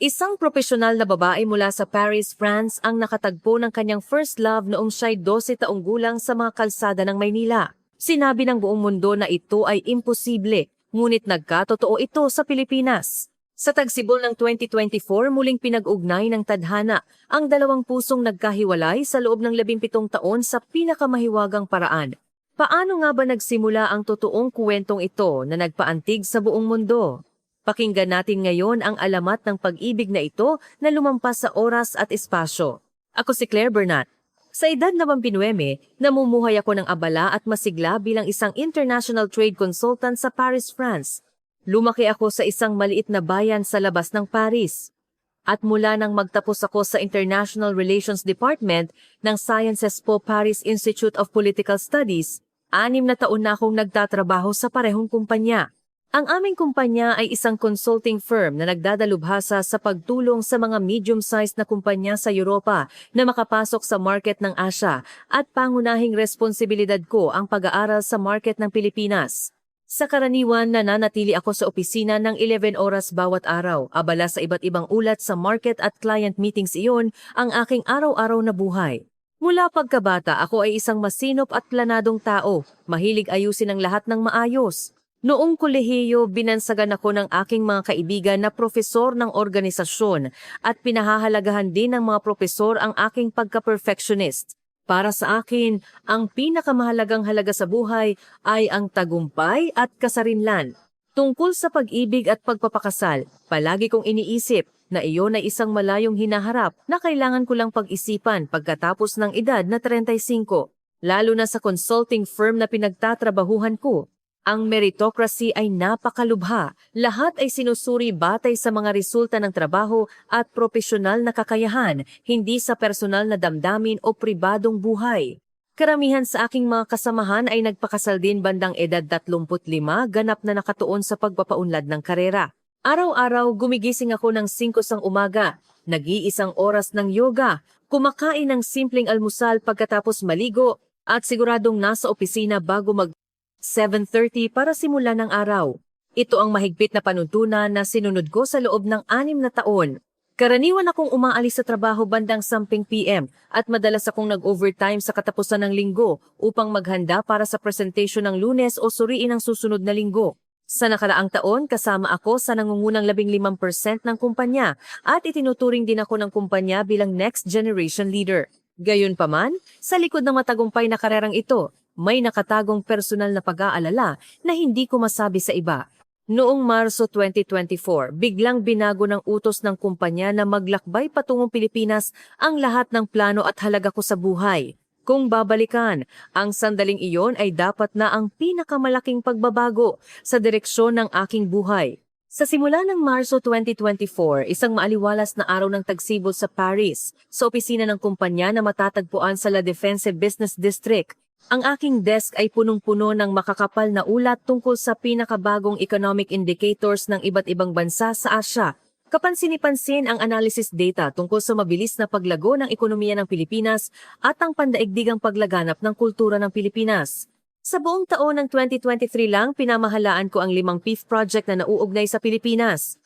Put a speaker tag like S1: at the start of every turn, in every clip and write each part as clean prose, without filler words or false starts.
S1: Isang propesyonal na babae mula sa Paris, France ang nakatagpo ng kanyang first love noong siya'y 12 taong gulang sa mga kalsada ng Maynila. Sinabi ng buong mundo na ito ay imposible, ngunit nagkatotoo ito sa Pilipinas. Sa tagsibol ng 2024, muling pinag-ugnay ng tadhana ang dalawang pusong nagkahiwalay sa loob ng 17 taon sa pinakamahiwagang paraan. Paano nga ba nagsimula ang totoong kwentong ito na nagpaantig sa buong mundo? Pakinggan natin ngayon ang alamat ng pag-ibig na ito na lumampas sa oras at espasyo. Ako si Claire Bernat. Sa edad na 29, namumuhay ako ng abala at masigla bilang isang international trade consultant sa Paris, France. Lumaki ako sa isang maliit na bayan sa labas ng Paris. At mula nang magtapos ako sa International Relations Department ng Sciences Po Paris Institute of Political Studies, 6 na taon na akong nagtatrabaho sa parehong kumpanya. Ang aming kumpanya ay isang consulting firm na nagdadalubhasa sa pagtulong sa mga medium-sized na kumpanya sa Europa na makapasok sa market ng Asia at pangunahing responsibilidad ko ang pag-aaral sa market ng Pilipinas. Sa karaniwan, nananatili ako sa opisina ng 11 oras bawat araw, abala sa iba't ibang ulat sa market at client meetings. Iyon ang aking araw-araw na buhay. Mula pagkabata, ako ay isang masinop at planadong tao, mahilig ayusin ang lahat ng maayos. Noong kolehiyo, binansagan ako ng aking mga kaibigan na profesor ng organisasyon at pinahahalagahan din ng mga profesor ang aking pagka-perfectionist. Para sa akin, ang pinakamahalagang halaga sa buhay ay ang tagumpay at kasarinlan. Tungkol sa pag-ibig at pagpapakasal, palagi kong iniisip na iyon ay isang malayong hinaharap na kailangan ko lang pag-isipan pagkatapos ng edad na 35, lalo na sa consulting firm na pinagtatrabahuhan ko. Ang meritocracy ay napakalubha. Lahat ay sinusuri batay sa mga resulta ng trabaho at propesyonal na kakayahan, hindi sa personal na damdamin o pribadong buhay. Karamihan sa aking mga kasamahan ay nagpakasal din bandang edad 35, ganap na nakatuon sa pagpapaunlad ng karera. Araw-araw gumigising ako ng 5 sang umaga, nag-iisang oras ng yoga, kumakain ng simpleng almusal pagkatapos maligo, at siguradong nasa opisina bago 7:30 para simulan ng araw. Ito ang mahigpit na panuntunan na sinunod ko sa loob ng 6 na taon. Karaniwan akong umaalis sa trabaho bandang 10 PM at madalas akong nag-overtime sa katapusan ng linggo upang maghanda para sa presentation ng Lunes o suriin ang susunod na linggo. Sa nakaraang taon, kasama ako sa nangungunang 15% ng kumpanya at itinuturing din ako ng kumpanya bilang next generation leader. Gayunpaman, sa likod ng matagumpay na karerang ito, may nakatagong personal na pag-aalala na hindi ko masabi sa iba. Noong Marso 2024, biglang binago ng utos ng kumpanya na maglakbay patungong Pilipinas ang lahat ng plano at halaga ko sa buhay. Kung babalikan, ang sandaling iyon ay dapat na ang pinakamalaking pagbabago sa direksyon ng aking buhay. Sa simula ng Marso 2024, isang maaliwalas na araw ng tagsibol sa Paris, sa opisina ng kumpanya na matatagpuan sa La Défense Business District, ang aking desk ay punong-puno ng makakapal na ulat tungkol sa pinakabagong economic indicators ng iba't ibang bansa sa Asia. Kapansin-pansin ang analysis data tungkol sa mabilis na paglago ng ekonomiya ng Pilipinas at ang pandaigdigang paglaganap ng kultura ng Pilipinas. Sa buong taon ng 2023 lang, pinamahalaan ko ang 5 PIF project na nauugnay sa Pilipinas.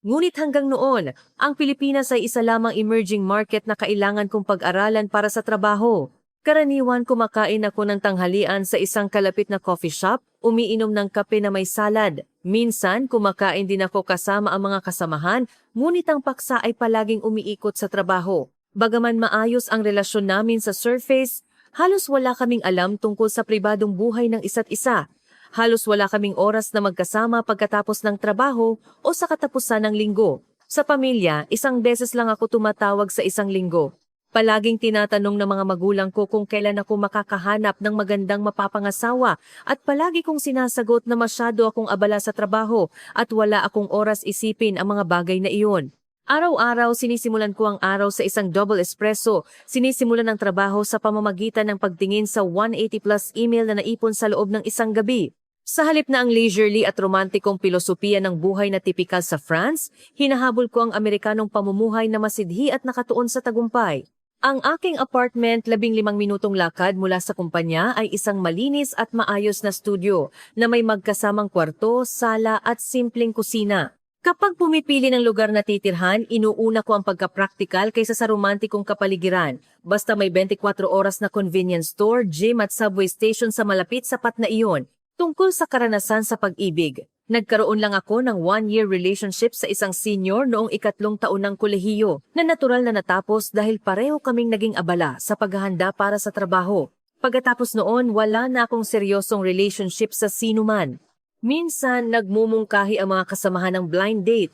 S1: Ngunit hanggang noon, ang Pilipinas ay isa lamang emerging market na kailangan kong pag-aralan para sa trabaho. Karaniwan kumakain ako ng tanghalian sa isang kalapit na coffee shop, umiinom ng kape na may salad. Minsan, kumakain din ako kasama ang mga kasamahan, ngunit ang paksa ay palaging umiikot sa trabaho. Bagaman maayos ang relasyon namin sa surface, halos wala kaming alam tungkol sa pribadong buhay ng isa't isa. Halos wala kaming oras na magkasama pagkatapos ng trabaho o sa katapusan ng linggo. Sa pamilya, 1 beses lang ako tumatawag sa 1 linggo. Palaging tinatanong ng mga magulang ko kung kailan ako makakahanap ng magandang mapapangasawa at palagi kong sinasagot na masyado akong abala sa trabaho at wala akong oras isipin ang mga bagay na iyon. Araw-araw sinisimulan ko ang araw sa isang double espresso, sinisimulan ang trabaho sa pamamagitan ng pagtingin sa 180 plus email na naipon sa loob ng isang gabi. Sa halip na ang leisurely at romantikong pilosopiya ng buhay na tipikal sa France, hinahabol ko ang Amerikanong pamumuhay na masidhi at nakatuon sa tagumpay. Ang aking apartment, 15 minutong lakad mula sa kumpanya, ay isang malinis at maayos na studio na may magkasamang kwarto, sala at simpleng kusina. Kapag pumipili ng lugar na titirhan, inuuna ko ang pagka-practical kaysa sa romantikong kapaligiran. Basta may 24 oras na convenience store, gym at subway station sa malapit, sapat na iyon. Tungkol sa karanasan sa pag-ibig, nagkaroon lang ako ng 1-year relationship sa isang senior noong 3 taon ng kolehiyo na natural na natapos dahil pareho kaming naging abala sa paghahanda para sa trabaho. Pagkatapos noon, wala na akong seryosong relationship sa sinuman. Minsan, nagmumungkahi ang mga kasamahan ng blind date.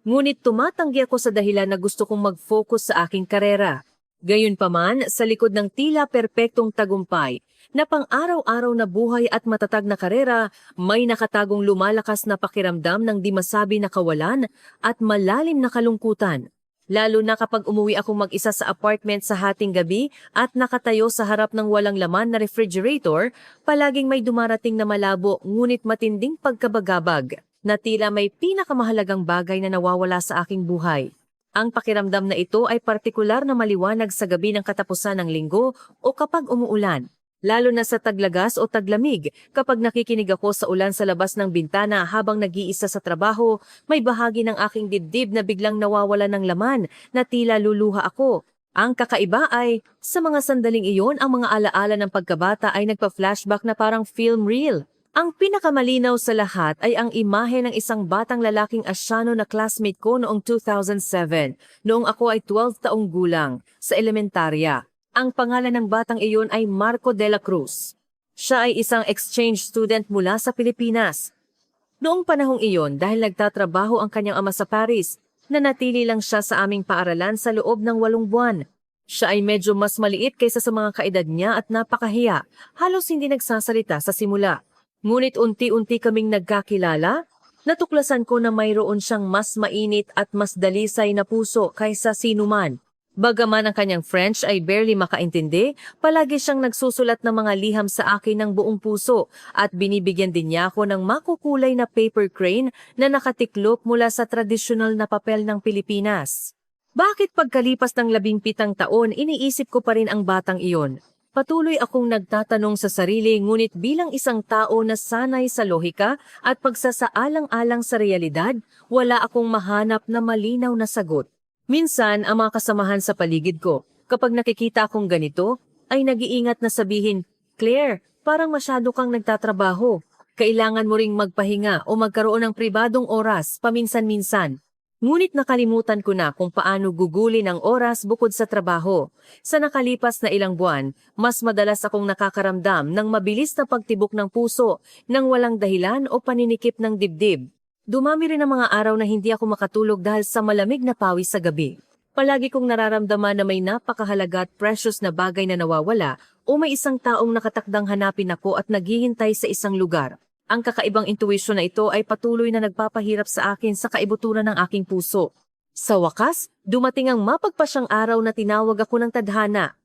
S1: Ngunit tumatanggi ako sa dahilan na gusto kong mag-focus sa aking karera. Gayunpaman, sa likod ng tila perpektong tagumpay, na pang-araw-araw na buhay at matatag na karera, may nakatagong lumalakas na pakiramdam ng di masabi na kawalan at malalim na kalungkutan. Lalo na kapag umuwi akong mag-isa sa apartment sa hating gabi at nakatayo sa harap ng walang laman na refrigerator, palaging may dumarating na malabo ngunit matinding pagkabagabag na tila may pinakamahalagang bagay na nawawala sa aking buhay. Ang pakiramdam na ito ay partikular na maliwanag sa gabi ng katapusan ng linggo o kapag umuulan. Lalo na sa taglagas o taglamig, kapag nakikinig ako sa ulan sa labas ng bintana habang nag-iisa sa trabaho, may bahagi ng aking dibdib na biglang nawawala ng laman na tila luluha ako. Ang kakaiba ay, sa mga sandaling iyon, ang mga alaala ng pagkabata ay nagpa-flashback na parang film reel. Ang pinakamalinaw sa lahat ay ang imahe ng isang batang lalaking Asyano na classmate ko noong 2007, noong ako ay 12 taong gulang, sa elementarya. Ang pangalan ng batang iyon ay Marco de la Cruz. Siya ay isang exchange student mula sa Pilipinas. Noong panahong iyon, dahil nagtatrabaho ang kanyang ama sa Paris, nanatili lang siya sa aming paaralan sa loob ng 8 buwan. Siya ay medyo mas maliit kaysa sa mga kaedad niya at napakahiya, halos hindi nagsasalita sa simula. Ngunit unti-unti kaming nagkakilala. Natuklasan ko na mayroon siyang mas mainit at mas dalisay na puso kaysa sinuman. Bagaman ang kanyang French ay barely makaintindi, palagi siyang nagsusulat ng mga liham sa akin ng buong puso at binibigyan din niya ako ng makukulay na paper crane na nakatiklop mula sa tradisyonal na papel ng Pilipinas. Bakit pagkalipas ng 17 taon, iniisip ko pa rin ang batang iyon? Patuloy akong nagtatanong sa sarili, ngunit bilang isang tao na sanay sa lohika at pagsasaalang-alang sa realidad, wala akong mahanap na malinaw na sagot. Minsan, ang mga kasamahan sa paligid ko, kapag nakikita akong ganito, ay nag-iingat na sabihin, "Claire, parang masyado kang nagtatrabaho. Kailangan mo ring magpahinga o magkaroon ng pribadong oras paminsan-minsan." Ngunit nakalimutan ko na kung paano gugulin ang oras bukod sa trabaho. Sa nakalipas na ilang buwan, mas madalas akong nakakaramdam ng mabilis na pagtibok ng puso nang walang dahilan o paninikip ng dibdib. Dumami rin ang mga araw na hindi ako makatulog dahil sa malamig na pawis sa gabi. Palagi kong nararamdaman na may napakahalaga at precious na bagay na nawawala o may isang taong nakatakdang hanapin ako at naghihintay sa isang lugar. Ang kakaibang intuwisyon na ito ay patuloy na nagpapahirap sa akin sa kaibuturan ng aking puso. Sa wakas, dumating ang mapagpasyang araw na tinawag ako ng tadhana.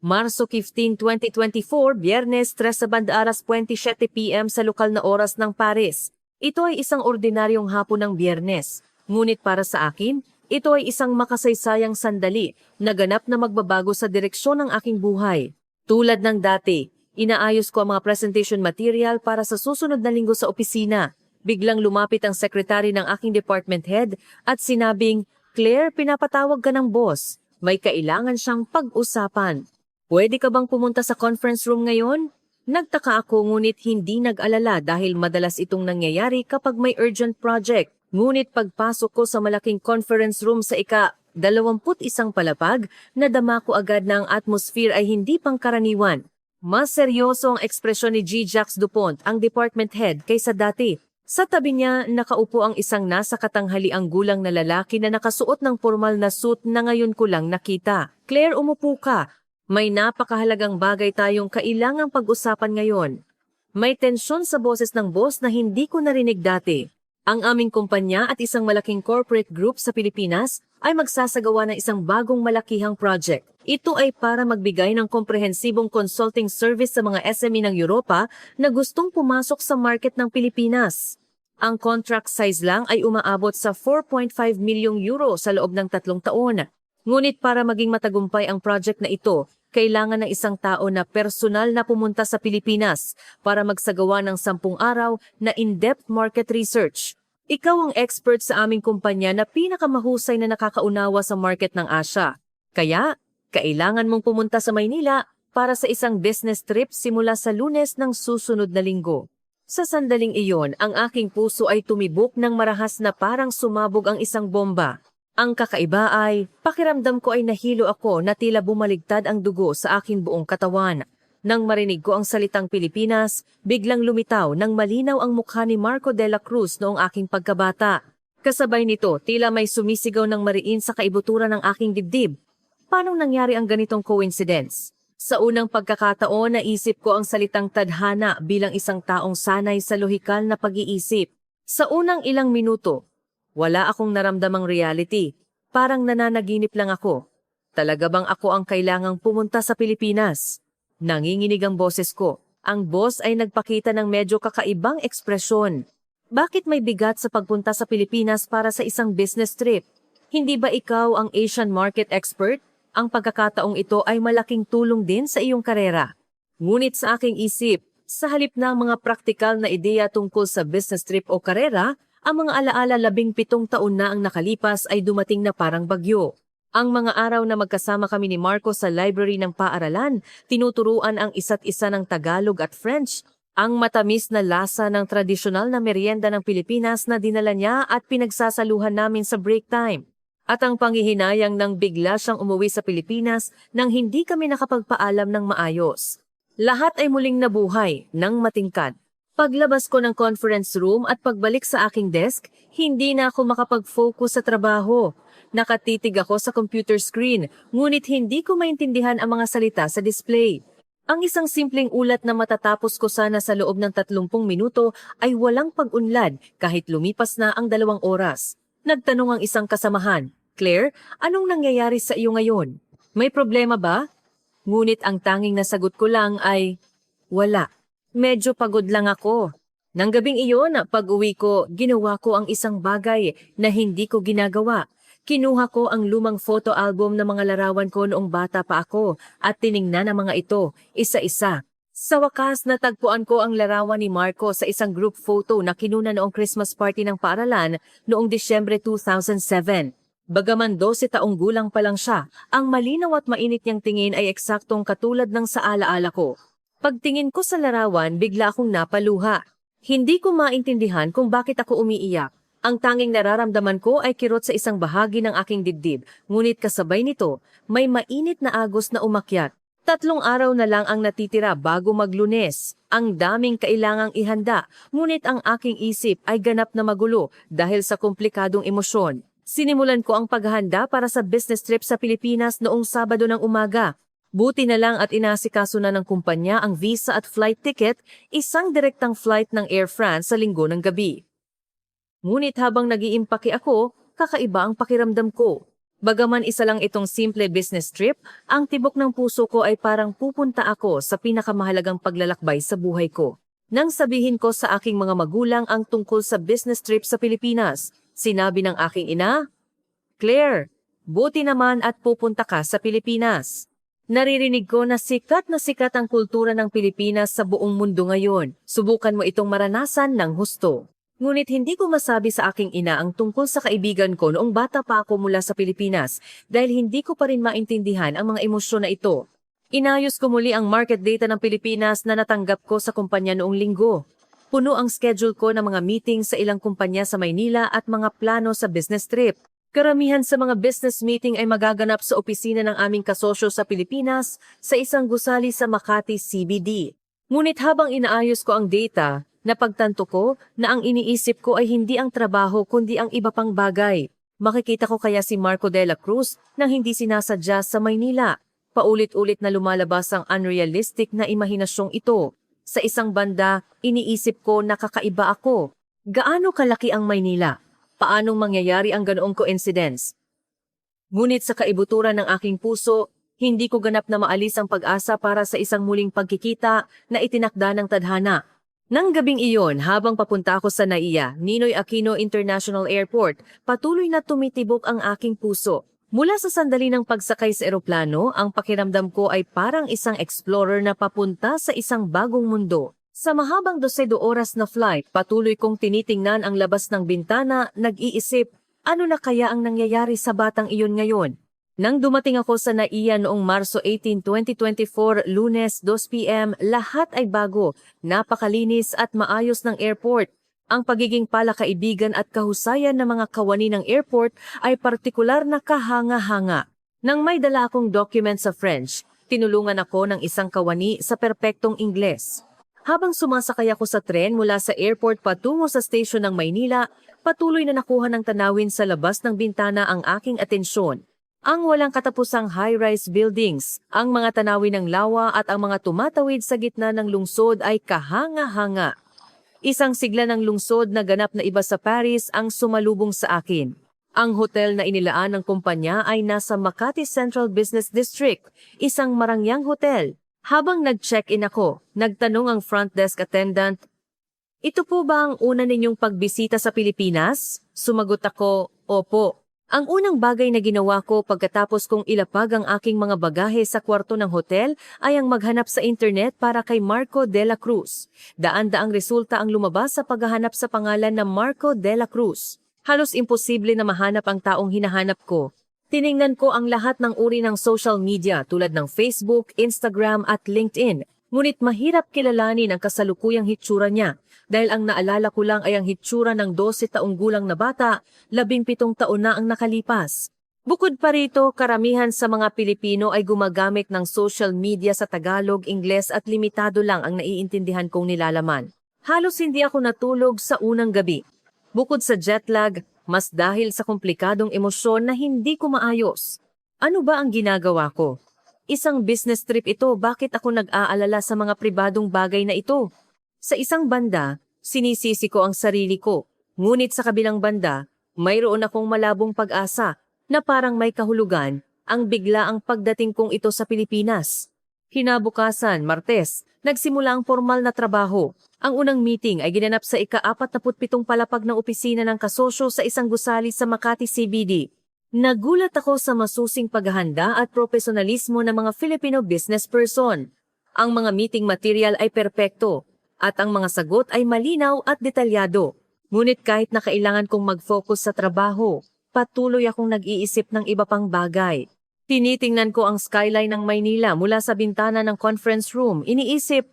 S1: Marso 15, 2024, Biyernes, 3:27 p.m. sa lokal na oras ng Paris. Ito ay isang ordinaryong hapon ng Biyernes, ngunit para sa akin, ito ay isang makasaysayang sandali na ganap na magbabago sa direksyon ng aking buhay. Tulad ng dati, inaayos ko ang mga presentation material para sa susunod na linggo sa opisina. Biglang lumapit ang sekretary ng aking department head at sinabing, "Claire, pinapatawag ka ng boss. May kailangan siyang pag-usapan. Pwede ka bang pumunta sa conference room ngayon?" Nagtaka ako ngunit hindi nag-alala dahil madalas itong nangyayari kapag may urgent project. Ngunit pagpasok ko sa malaking conference room sa ika-21 palapag, nadama ko agad na ang atmosphere ay hindi pangkaraniwan. Mas seryoso ang ekspresyon ni G. Jacques Dupont, ang department head, kaysa dati. Sa tabi niya, nakaupo ang isang nasa katanghaliang gulang na lalaki na nakasuot ng formal na suit na ngayon ko lang nakita. "Claire, umupo ka. May napakahalagang bagay tayong kailangang pag-usapan ngayon." May tensyon sa boses ng boss na hindi ko narinig dati. Ang aming kumpanya at isang malaking corporate group sa Pilipinas ay magsasagawa ng isang bagong malakihang project. Ito ay para magbigay ng komprehensibong consulting service sa mga SME ng Europa na gustong pumasok sa market ng Pilipinas. Ang contract size lang ay umaabot sa 4.5 milyong euro sa loob ng 3 taon. Ngunit para maging matagumpay ang project na ito, kailangan ng isang tao na personal na pumunta sa Pilipinas para magsagawa ng 10 araw na in-depth market research. Ikaw ang expert sa aming kumpanya na pinakamahusay na nakakaunawa sa market ng Asia. Kaya, kailangan mong pumunta sa Maynila para sa isang business trip simula sa Lunes ng susunod na linggo. Sa sandaling iyon, ang aking puso ay tumibok ng marahas na parang sumabog ang isang bomba. Ang kakaiba ay, pakiramdam ko ay nahilo ako na tila bumaligtad ang dugo sa aking buong katawan. Nang marinig ko ang salitang Pilipinas, biglang lumitaw nang malinaw ang mukha ni Marco de la Cruz noong aking pagkabata. Kasabay nito, tila may sumisigaw ng mariin sa kaibuturan ng aking dibdib. Paano nangyari ang ganitong coincidence? Sa unang pagkakataon, naisip ko ang salitang tadhana bilang isang taong sanay sa lohikal na pag-iisip. Sa unang ilang minuto, wala akong naramdamang reality. Parang nananaginip lang ako. Talaga bang ako ang kailangang pumunta sa Pilipinas? Nanginginig ang boses ko. Ang boss ay nagpakita ng medyo kakaibang ekspresyon. Bakit may bigat sa pagpunta sa Pilipinas para sa isang business trip? Hindi ba ikaw ang Asian market expert? Ang pagkakataong ito ay malaking tulong din sa iyong karera. Ngunit sa aking isip, sa halip ng mga praktikal na ideya tungkol sa business trip o karera, ang mga alaala 17 taon na ang nakalipas ay dumating na parang bagyo. Ang mga araw na magkasama kami ni Marco sa library ng paaralan, tinuturuan ang isa't isa ng Tagalog at French, ang matamis na lasa ng tradisyonal na merienda ng Pilipinas na dinala niya at pinagsasaluhan namin sa break time. At ang panghihinayang nang bigla siyang umuwi sa Pilipinas nang hindi kami nakapagpaalam ng maayos. Lahat ay muling nabuhay ng matingkad. Paglabas ko ng conference room at pagbalik sa aking desk, hindi na ako makapag-focus sa trabaho. Nakatitig ako sa computer screen, ngunit hindi ko maintindihan ang mga salita sa display. Ang isang simpleng ulat na matatapos ko sana sa loob ng 30 minuto ay walang pag-unlad kahit lumipas na ang 2 oras. Nagtanong ang isang kasamahan, "Claire, anong nangyayari sa iyo ngayon? May problema ba?" Ngunit ang tanging nasagot ko lang ay, "Wala. Medyo pagod lang ako." Nang gabing iyon, pag-uwi ko, ginawa ko ang isang bagay na hindi ko ginagawa. Kinuha ko ang lumang photo album ng mga larawan ko noong bata pa ako at tiningnan ang mga ito, isa-isa. Sa wakas, natagpuan ko ang larawan ni Marco sa isang group photo na kinuna noong Christmas party ng paaralan noong Disyembre 2007. Bagaman 12 taong gulang pa lang siya, ang malinaw at mainit niyang tingin ay eksaktong katulad ng sa alaala ko. Pagtingin ko sa larawan, bigla akong napaluha. Hindi ko maintindihan kung bakit ako umiiyak. Ang tanging nararamdaman ko ay kirot sa isang bahagi ng aking dibdib, ngunit kasabay nito, may mainit na agos na umakyat. 3 araw na lang ang natitira bago mag-Lunes. Ang daming kailangang ihanda, ngunit ang aking isip ay ganap na magulo dahil sa komplikadong emosyon. Sinimulan ko ang paghahanda para sa business trip sa Pilipinas noong Sabado ng umaga. Buti na lang at inasikaso na ng kumpanya ang visa at flight ticket, isang direktang flight ng Air France sa Linggo ng gabi. Ngunit habang nag-iimpake ako, kakaiba ang pakiramdam ko. Bagaman isa lang itong simple business trip, ang tibok ng puso ko ay parang pupunta ako sa pinakamahalagang paglalakbay sa buhay ko. Nang sabihin ko sa aking mga magulang ang tungkol sa business trip sa Pilipinas, sinabi ng aking ina, "Claire, buti naman at pupunta ka sa Pilipinas." Naririnig ko na sikat ang kultura ng Pilipinas sa buong mundo ngayon. Subukan mo itong maranasan ng husto. Ngunit hindi ko masabi sa aking ina ang tungkol sa kaibigan ko noong bata pa ako mula sa Pilipinas dahil hindi ko pa rin maintindihan ang mga emosyon na ito. Inayos ko muli ang market data ng Pilipinas na natanggap ko sa kumpanya noong linggo. Puno ang schedule ko ng mga meeting sa ilang kumpanya sa Maynila at mga plano sa business trip. Karamihan sa mga business meeting ay magaganap sa opisina ng aming kasosyo sa Pilipinas sa isang gusali sa Makati CBD. Ngunit habang inaayos ko ang data, napagtanto ko na ang iniisip ko ay hindi ang trabaho kundi ang iba pang bagay. Makikita ko kaya si Marco de la Cruz nang hindi sinasadya sa Maynila. Paulit-ulit na lumalabas ang unrealistic na imahinasyong ito. Sa isang banda, iniisip ko na kakaiba ako. Gaano kalaki ang Maynila? Paanong mangyayari ang ganoong coincidence? Ngunit sa kaibuturan ng aking puso, hindi ko ganap na maalis ang pag-asa para sa isang muling pagkikita na itinakda ng tadhana. Nang gabing iyon, habang papunta ako sa NAIA, Ninoy Aquino International Airport, patuloy na tumitibok ang aking puso. Mula sa sandali ng pagsakay sa eroplano, ang pakiramdam ko ay parang isang explorer na papunta sa isang bagong mundo. Sa mahabang 12 oras na flight, patuloy kong tinitingnan ang labas ng bintana, nag-iisip, ano na kaya ang nangyayari sa batang iyon ngayon? Nang dumating ako sa NAIA noong Marso 18, 2024, Lunes, 2 p.m., lahat ay bago, napakalinis at maayos ng airport. Ang pagiging palakaibigan at kahusayan ng mga kawani ng airport ay partikular na kahanga-hanga. Nang may dala akong document sa French, tinulungan ako ng isang kawani sa perpektong Ingles. Habang sumasakay ako sa tren mula sa airport patungo sa station ng Maynila, patuloy na nakuha ng tanawin sa labas ng bintana ang aking atensyon. Ang walang katapusang high-rise buildings, ang mga tanawin ng lawa at ang mga tumatawid sa gitna ng lungsod ay kahanga-hanga. Isang sigla ng lungsod na ganap na iba sa Paris ang sumalubong sa akin. Ang hotel na inilaan ng kumpanya ay nasa Makati Central Business District, isang marangyang hotel. Habang nag-check-in ako, nagtanong ang front desk attendant, "Ito po ba ang una ninyong pagbisita sa Pilipinas?" Sumagot ako, "Opo." Ang unang bagay na ginawa ko pagkatapos kong ilapag ang aking mga bagahe sa kwarto ng hotel ay ang maghanap sa internet para kay Marco de la Cruz. Daan-daang resulta ang lumabas sa paghahanap sa pangalan na Marco de la Cruz. Halos imposible na mahanap ang taong hinahanap ko. Tiningnan ko ang lahat ng uri ng social media tulad ng Facebook, Instagram at LinkedIn, ngunit mahirap kilalanin ang kasalukuyang hitsura niya dahil ang naalala ko lang ay ang hitsura ng 12 taong gulang na bata, 17 taon na ang nakalipas. Bukod pa rito, karamihan sa mga Pilipino ay gumagamit ng social media sa Tagalog, Ingles at limitado lang ang naiintindihan kong nilalaman. Halos hindi ako natulog sa unang gabi. Bukod sa jet lag, mas dahil sa komplikadong emosyon na hindi ko maayos. Ano ba ang ginagawa ko? Isang business trip ito, bakit ako nag-aalala sa mga pribadong bagay na ito? Sa isang banda, sinisisi ko ang sarili ko. Ngunit sa kabilang banda, mayroon akong malabong pag-asa na parang may kahulugan ang bigla ang pagdating kong ito sa Pilipinas. Kinabukasan, Martes, nagsimula ang formal na trabaho. Ang unang meeting ay ginanap sa ika-47 palapag ng opisina ng kasosyo sa isang gusali sa Makati CBD. Nagulat ako sa masusing paghahanda at profesionalismo ng mga Filipino business person. Ang mga meeting material ay perpekto at ang mga sagot ay malinaw at detalyado. Ngunit kahit na kailangan kong mag-focus sa trabaho, patuloy akong nag-iisip ng iba pang bagay. Tinitingnan ko ang skyline ng Maynila mula sa bintana ng conference room. Iniisip,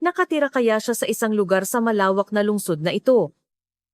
S1: nakatira kaya siya sa isang lugar sa malawak na lungsod na ito?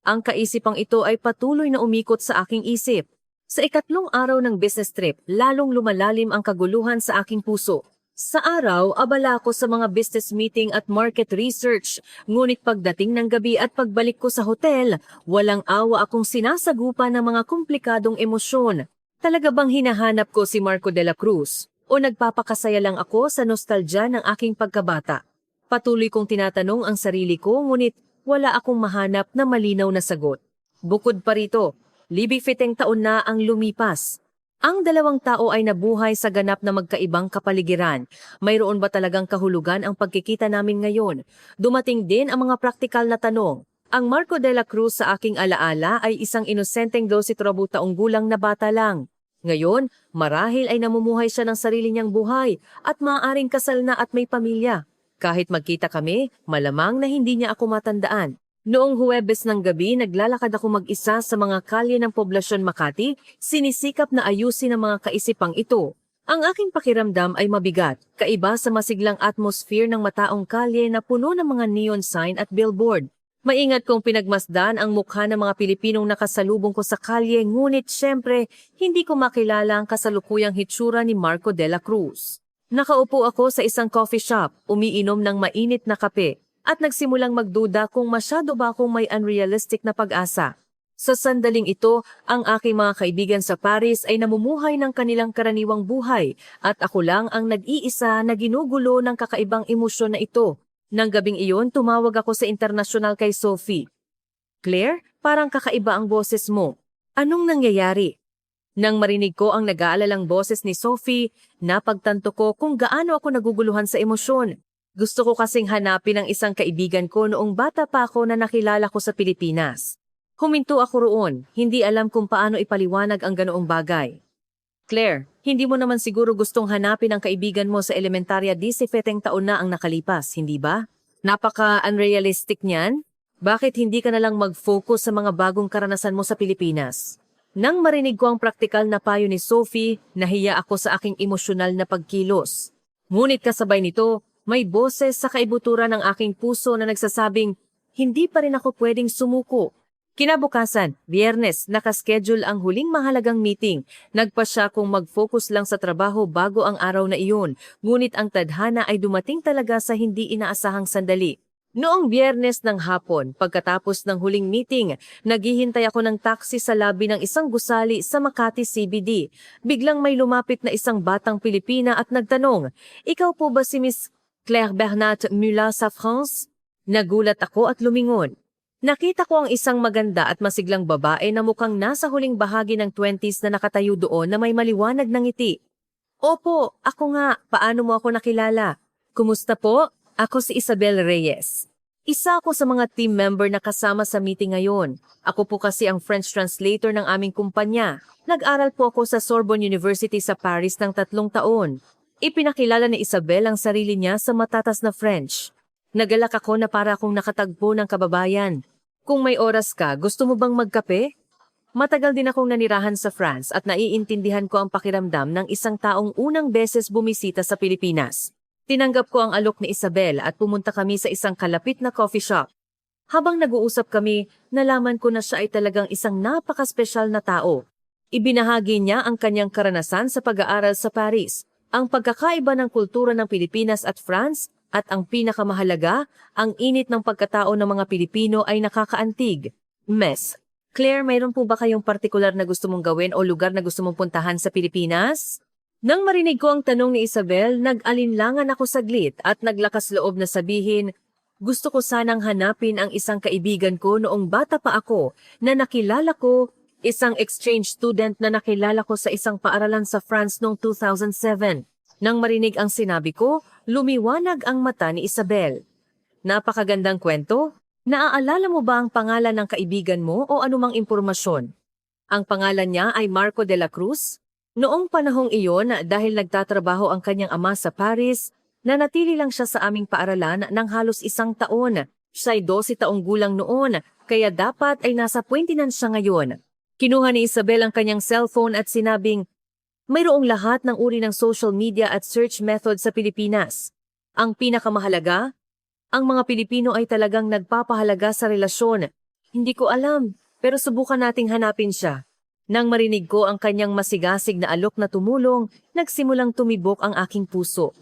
S1: Ang kaisipang ito ay patuloy na umikot sa aking isip. Sa ikatlong araw ng business trip, lalong lumalalim ang kaguluhan sa aking puso. Sa araw, abala ako sa mga business meeting at market research. Ngunit pagdating ng gabi at pagbalik ko sa hotel, walang awa akong sinasagupa ng mga komplikadong emosyon. Talaga bang hinahanap ko si Marco de la Cruz? O nagpapakasaya lang ako sa nostalgia ng aking pagkabata? Patuloy kong tinatanong ang sarili ko, ngunit wala akong mahanap na malinaw na sagot. Bukod pa rito, 17 taon na ang lumipas. Ang dalawang tao ay nabuhay sa ganap na magkaibang kapaligiran. Mayroon ba talagang kahulugan ang pagkikita namin ngayon? Dumating din ang mga praktikal na tanong. Ang Marco de la Cruz sa aking alaala ay isang inosenteng 12 taong gulang na bata lang. Ngayon, marahil ay namumuhay siya ng sarili niyang buhay at maaaring kasal na at may pamilya. Kahit magkita kami, malamang na hindi niya ako matandaan. Noong Huwebes ng gabi, naglalakad ako mag-isa sa mga kalye ng poblasyon Makati, sinisikap na ayusin ang mga kaisipang ito. Ang aking pakiramdam ay mabigat, kaiba sa masiglang atmosphere ng mataong kalye na puno ng mga neon sign at billboard. Maingat kong pinagmasdan ang mukha ng mga Pilipinong nakasalubong ko sa kalye, ngunit syempre, hindi ko makilala ang kasalukuyang hitsura ni Marco de la Cruz. Nakaupo ako sa isang coffee shop, umiinom ng mainit na kape, at nagsimulang magduda kung masyado ba akong may unrealistic na pag-asa. Sa sandaling ito, ang aking mga kaibigan sa Paris ay namumuhay ng kanilang karaniwang buhay, at ako lang ang nag-iisa na ginugulo ng kakaibang emosyon na ito. Nang gabing iyon, tumawag ako sa internasyonal kay Sophie. "Claire, parang kakaiba ang boses mo. Anong nangyayari?" Nang marinig ko ang nag-aalalang boses ni Sophie, napagtanto ko kung gaano ako naguguluhan sa emosyon. Gusto ko kasing hanapin ang isang kaibigan ko noong bata pa ako na nakilala ko sa Pilipinas. Huminto ako roon, hindi alam kung paano ipaliwanag ang ganoong bagay. "Claire, hindi mo naman siguro gustong hanapin ang kaibigan mo sa elementarya 17 taon na ang nakalipas, hindi ba?" Napaka-unrealistic niyan. Bakit hindi ka na lang mag-focus sa mga bagong karanasan mo sa Pilipinas? Nang marinig ko ang praktikal na payo ni Sophie, nahiya ako sa aking emosyonal na pagkilos. Ngunit kasabay nito, may boses sa kaibuturan ng aking puso na nagsasabing, hindi pa rin ako pwedeng sumuko. Kinabukasan, Biyernes, nakaschedule ang huling mahalagang meeting. Nagpa siya kung mag-focus lang sa trabaho bago ang araw na iyon, ngunit ang tadhana ay dumating talaga sa hindi inaasahang sandali. Noong Biyernes ng hapon, pagkatapos ng huling meeting, naghihintay ako ng taxi sa labi ng isang gusali sa Makati CBD. Biglang may lumapit na isang batang Pilipina at nagtanong, "Ikaw po ba si Miss Claire Bernat mula sa France?" Nagulat ako at lumingon. Nakita ko ang isang maganda at masiglang babae na mukhang nasa huling bahagi ng 20s na nakatayo doon na may maliwanag na ngiti. "Opo, ako nga. Paano mo ako nakilala?" "Kumusta po? Ako si Isabel Reyes. Isa ako sa mga team member na kasama sa meeting ngayon. Ako po kasi ang French translator ng aming kumpanya. Nag-aral po ako sa Sorbonne University sa Paris ng 3 taon." Ipinakilala ni Isabel ang sarili niya sa matatas na French. Nagalak ako na para akong nakatagpo ng kababayan. "Kung may oras ka, gusto mo bang magkape?" Matagal din akong nanirahan sa France at naiintindihan ko ang pakiramdam ng isang taong unang beses bumisita sa Pilipinas. Tinanggap ko ang alok ni Isabel at pumunta kami sa isang kalapit na coffee shop. Habang nag-uusap kami, nalaman ko na siya ay talagang isang napakaspesyal na tao. Ibinahagi niya ang kanyang karanasan sa pag-aaral sa Paris, ang pagkakaiba ng kultura ng Pilipinas at France, at ang pinakamahalaga, ang init ng pagkatao ng mga Pilipino ay nakakaantig. Miss Claire, mayroon po ba kayong partikular na gusto mong gawin o lugar na gusto mong puntahan sa Pilipinas? Nang marinig ko ang tanong ni Isabel, nag-alinlangan ako saglit at naglakas loob na sabihin, gusto ko sanang hanapin ang isang kaibigan ko noong bata pa ako na nakilala ko, isang exchange student na nakilala ko sa isang paaralan sa France noong 2007. Nang marinig ang sinabi ko, lumiwanag ang mata ni Isabel. Napakagandang kwento. Naaalala mo ba ang pangalan ng kaibigan mo o anumang impormasyon? Ang pangalan niya ay Marco de la Cruz. Noong panahong iyon, dahil nagtatrabaho ang kanyang ama sa Paris, nanatili lang siya sa aming paaralan ng halos 1 taon. Siya'y 12 taong gulang noon, kaya dapat ay nasa 29 siya ngayon. Kinuha ni Isabel ang kanyang cellphone at sinabing, mayroong lahat ng uri ng social media at search method sa Pilipinas. Ang pinakamahalaga, ang mga Pilipino ay talagang nagpapahalaga sa relasyon. Hindi ko alam, pero subukan nating hanapin siya. Nang marinig ko ang kanyang masigasig na alok na tumulong, nagsimulang tumibok ang aking puso.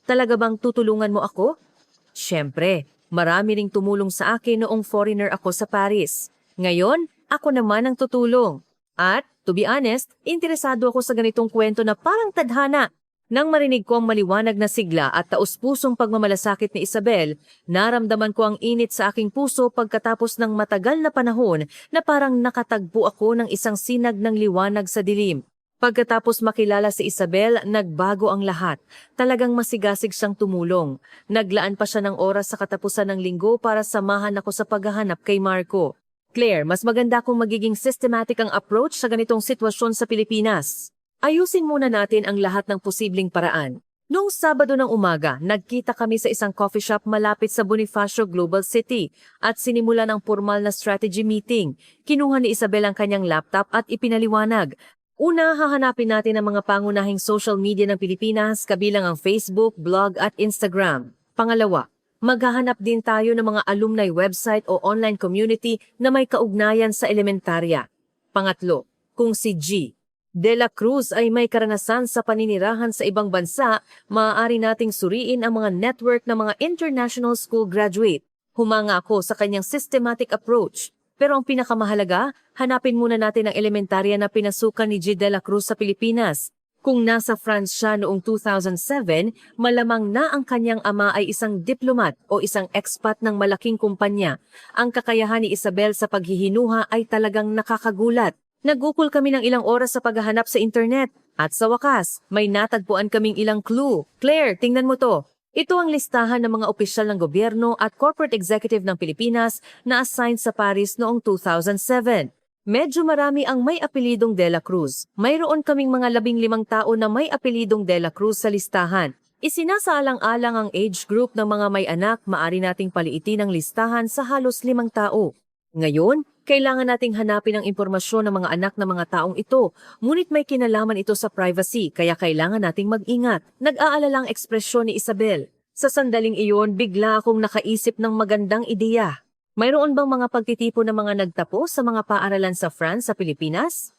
S1: Talaga bang tutulungan mo ako? Siyempre, marami ring tumulong sa akin noong foreigner ako sa Paris. Ngayon, ako naman ang tutulong. At, to be honest, interesado ako sa ganitong kwento na parang tadhana. Nang marinig ko ang maliwanag na sigla at taus-pusong pagmamalasakit ni Isabel, naramdaman ko ang init sa aking puso pagkatapos ng matagal na panahon na parang nakatagpo ako ng isang sinag ng liwanag sa dilim. Pagkatapos makilala si Isabel, nagbago ang lahat. Talagang masigasig siyang tumulong. Naglaan pa siya ng oras sa katapusan ng linggo para samahan ako sa paghahanap kay Marco. Claire, mas maganda kung magiging systematic ang approach sa ganitong sitwasyon sa Pilipinas. Ayusin muna natin ang lahat ng posibleng paraan. Noong Sabado ng umaga, nagkita kami sa isang coffee shop malapit sa Bonifacio Global City at sinimulan ang formal na strategy meeting. Kinuha ni Isabel ang kanyang laptop at ipinaliwanag. Una, hahanapin natin ang mga pangunahing social media ng Pilipinas kabilang ang Facebook, blog at Instagram. Pangalawa, maghahanap din tayo ng mga alumni website o online community na may kaugnayan sa elementarya. Pangatlo, kung si G. De la Cruz ay may karanasan sa paninirahan sa ibang bansa, maaari nating suriin ang mga network ng mga international school graduate. Humanga ako sa kanyang systematic approach. Pero ang pinakamahalaga, hanapin muna natin ang elementarya na pinasukan ni G. De la Cruz sa Pilipinas. Kung nasa France siya noong 2007, malamang na ang kanyang ama ay isang diplomat o isang expat ng malaking kumpanya. Ang kakayahan ni Isabel sa paghihinuha ay talagang nakakagulat. Nagukol kami ng ilang oras sa paghahanap sa internet. At sa wakas, may natagpuan kaming ilang clue. Claire, tingnan mo to. Ito ang listahan ng mga opisyal ng gobyerno at corporate executive ng Pilipinas na assigned sa Paris noong 2007. Medyo marami ang may apelidong De la Cruz. Mayroon kaming mga 15 tao na may apelidong De la Cruz sa listahan. Isinasaalang-alang ang age group ng mga may anak, maari nating paliitin ang listahan sa halos 5 tao. Ngayon, kailangan nating hanapin ang impormasyon ng mga anak ng mga taong ito, ngunit may kinalaman ito sa privacy, kaya kailangan nating mag-ingat. Nag-aalala ang ekspresyon ni Isabel. Sa sandaling iyon, bigla akong nakaisip ng magandang ideya. Mayroon bang mga pagtitipon ng mga nagtapos sa mga paaralan sa France sa Pilipinas?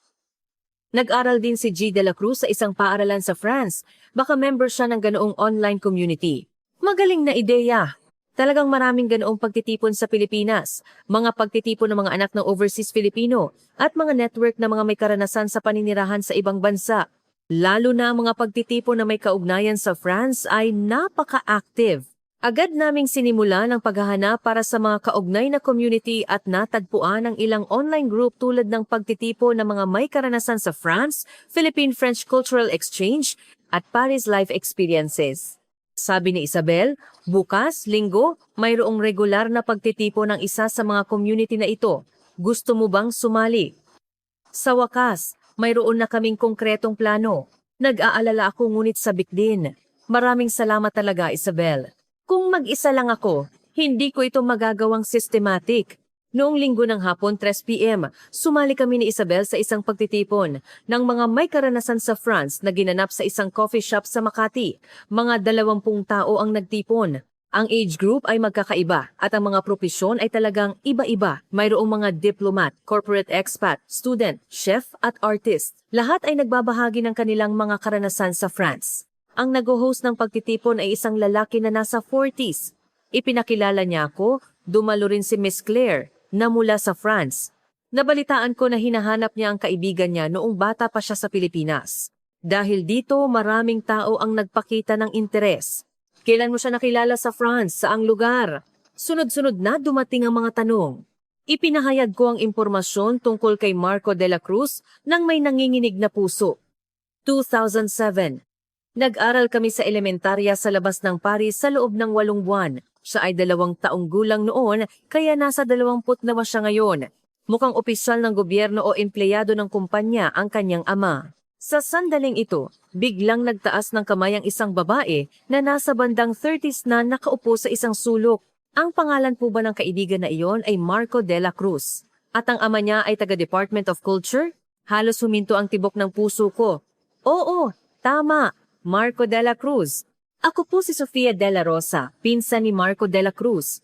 S1: Nag-aral din si G. De La Cruz sa isang paaralan sa France. Baka member siya ng ganoong online community. Magaling na ideya. Talagang maraming ganoong pagtitipon sa Pilipinas, mga pagtitipon ng mga anak ng overseas Filipino, at mga network na mga may karanasan sa paninirahan sa ibang bansa. Lalo na mga pagtitipon na may kaugnayan sa France ay napaka-active. Agad naming sinimulan ang paghahanap para sa mga kaugnay na community at natagpuan ang ilang online group tulad ng pagtitipon ng mga may karanasan sa France, Philippine-French Cultural Exchange, at Paris Life Experiences. Sabi ni Isabel, bukas, linggo, mayroong regular na pagtitipon ng isa sa mga community na ito. Gusto mo bang sumali? Sa wakas, mayroon na kaming konkretong plano. Nag-aalala ako ngunit sabik din. Maraming salamat talaga, Isabel. Kung mag-isa lang ako, hindi ko ito magagawang systematic. Noong linggo ng hapon 3 p.m., sumali kami ni Isabel sa isang pagtitipon ng mga may karanasan sa France na ginanap sa isang coffee shop sa Makati. Mga 20 tao ang nagtipon. Ang age group ay magkakaiba at ang mga propesyon ay talagang iba-iba. Mayroong mga diplomat, corporate expat, student, chef at artist. Lahat ay nagbabahagi ng kanilang mga karanasan sa France. Ang nag-host ng pagtitipon ay isang lalaki na nasa 40s. Ipinakilala niya ako, dumalo rin si Miss Claire, na mula sa France. Nabalitaan ko na hinahanap niya ang kaibigan niya noong bata pa siya sa Pilipinas. Dahil dito, maraming tao ang nagpakita ng interes. Kailan mo siya nakilala sa France? Saang lugar? Sunod-sunod na dumating ang mga tanong. Ipinahayag ko ang impormasyon tungkol kay Marco de la Cruz nang may nanginginig na puso. 2007. Nag-aral kami sa elementarya sa labas ng Paris sa loob ng 8 buwan. Siya ay 2 taong gulang noon, kaya nasa 20 na siya ngayon. Mukhang opisyal ng gobyerno o empleyado ng kumpanya ang kanyang ama. Sa sandaling ito, biglang nagtaas ng kamay ang isang babae na nasa bandang 30s na nakaupo sa isang sulok. Ang pangalan po ba ng kaibigan na iyon ay Marco de la Cruz. At ang ama niya ay taga-Department of Culture? Halos huminto ang tibok ng puso ko. Oo, tama, Marco de la Cruz. Ako po si Sofia de la Rosa, pinsan ni Marco de la Cruz.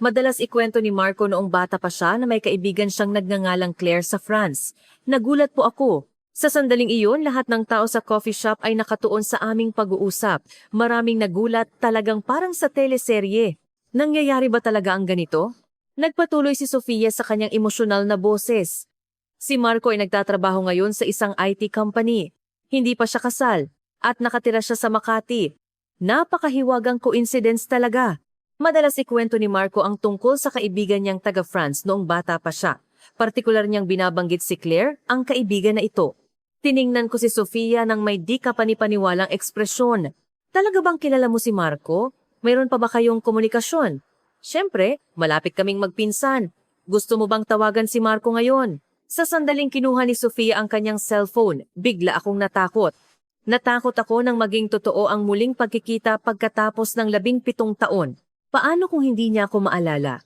S1: Madalas ikwento ni Marco noong bata pa siya na may kaibigan siyang nagngangalang Claire sa France. Nagulat po ako. Sa sandaling iyon, lahat ng tao sa coffee shop ay nakatuon sa aming pag-uusap. Maraming nagulat, talagang parang sa teleserye. Nangyayari ba talaga ang ganito? Nagpatuloy si Sofia sa kanyang emosyonal na boses. Si Marco ay nagtatrabaho ngayon sa isang IT company. Hindi pa siya kasal at nakatira siya sa Makati. Napakahiwagang coincidence talaga. Madalas ikwento ni Marco ang tungkol sa kaibigan niyang taga-France noong bata pa siya. Partikular niyang binabanggit si Claire, ang kaibigan na ito. Tiningnan ko si Sofia nang may di kapanipaniwalang ekspresyon. Talaga bang kilala mo si Marco? Mayroon pa ba kayong komunikasyon? Siyempre, malapit kaming magpinsan. Gusto mo bang tawagan si Marco ngayon? Sa sandaling kinuha ni Sofia ang kanyang cellphone, bigla akong natakot. Natakot ako nang maging totoo ang muling pagkikita pagkatapos ng 17 taon. Paano kung hindi niya ako maalala?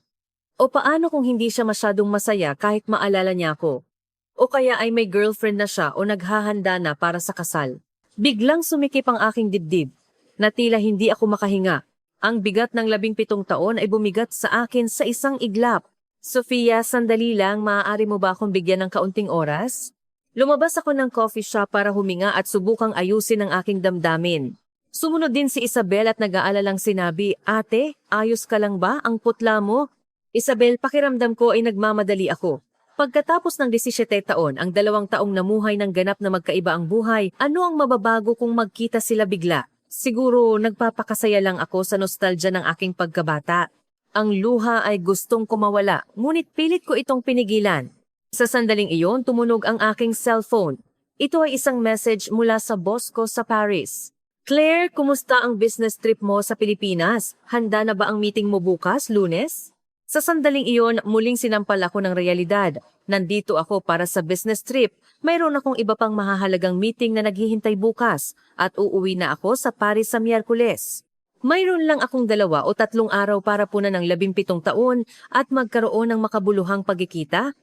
S1: O paano kung hindi siya masyadong masaya kahit maalala niya ako? O kaya ay may girlfriend na siya o naghahanda na para sa kasal? Biglang sumikip ang aking dibdib. Na tila hindi ako makahinga. Ang bigat ng 17 taon ay bumigat sa akin sa isang iglap. Sofia, sandali lang, maaari mo ba akong bigyan ng kaunting oras? Lumabas ako ng coffee shop para huminga at subukang ayusin ang aking damdamin. Sumunod din si Isabel at nag-aalalang sinabi, "Ate, ayos ka lang ba? Ang putla mo?" Isabel, pakiramdam ko ay nagmamadali ako. Pagkatapos ng 17 taon, ang 2 taong namuhay ng ganap na magkaiba ang buhay, ano ang mababago kung magkita sila bigla? Siguro nagpapakasaya lang ako sa nostalgia ng aking pagkabata. Ang luha ay gustong kumawala, ngunit pilit ko itong pinigilan. Sa sandaling iyon, tumunog ang aking cellphone. Ito ay isang message mula sa boss ko sa Paris. Claire, kumusta ang business trip mo sa Pilipinas? Handa na ba ang meeting mo bukas, Lunes? Sa sandaling iyon, muling sinampal ako ng realidad. Nandito ako para sa business trip. Mayroon akong iba pang mahahalagang meeting na naghihintay bukas at uuwi na ako sa Paris sa Miyerkules. Mayroon lang akong 2 o 3 araw para punan ng 17 taon at magkaroon ng makabuluhang pagkikita.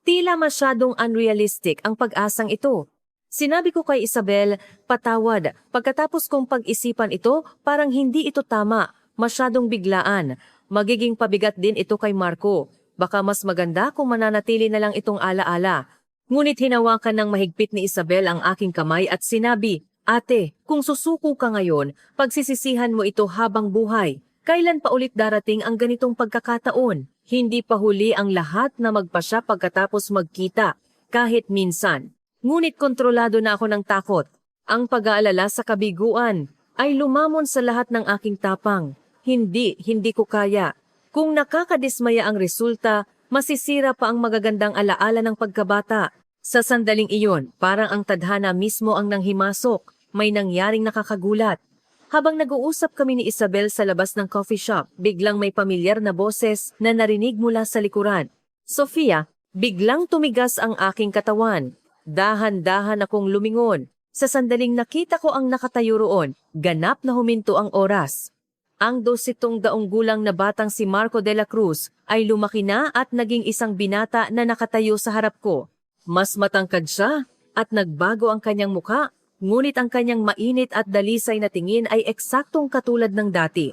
S1: Tila masyadong unrealistic ang pag-asang ito. Sinabi ko kay Isabel, patawad, pagkatapos kong pag-isipan ito, parang hindi ito tama, masyadong biglaan. Magiging pabigat din ito kay Marco. Baka mas maganda kung mananatili na lang itong alaala. Ngunit hinawakan ng mahigpit ni Isabel ang aking kamay at sinabi, Ate, kung susuko ka ngayon, pagsisisihan mo ito habang buhay. Kailan pa ulit darating ang ganitong pagkakataon? Hindi pa huli ang lahat na magpasya pagkatapos magkita, kahit minsan. Ngunit kontrolado na ako ng takot. Ang pag-aalala sa kabiguan ay lumamon sa lahat ng aking tapang. Hindi ko kaya. Kung nakakadismaya ang resulta, masisira pa ang magagandang alaala ng pagkabata. Sa sandaling iyon, parang ang tadhana mismo ang nanghimasok. May nangyaring nakakagulat. Habang nag-uusap kami ni Isabel sa labas ng coffee shop, biglang may pamilyar na boses na narinig mula sa likuran. Sofia, biglang tumigas ang aking katawan. Dahan-dahan akong lumingon. Sa sandaling nakita ko ang nakatayo roon, ganap na huminto ang oras. Ang 27 gulang na batang si Marco de la Cruz ay lumaki na at naging isang binata na nakatayo sa harap ko. Mas matangkad siya at nagbago ang kanyang muka, ngunit ang kanyang mainit at dalisay na tingin ay eksaktong katulad ng dati.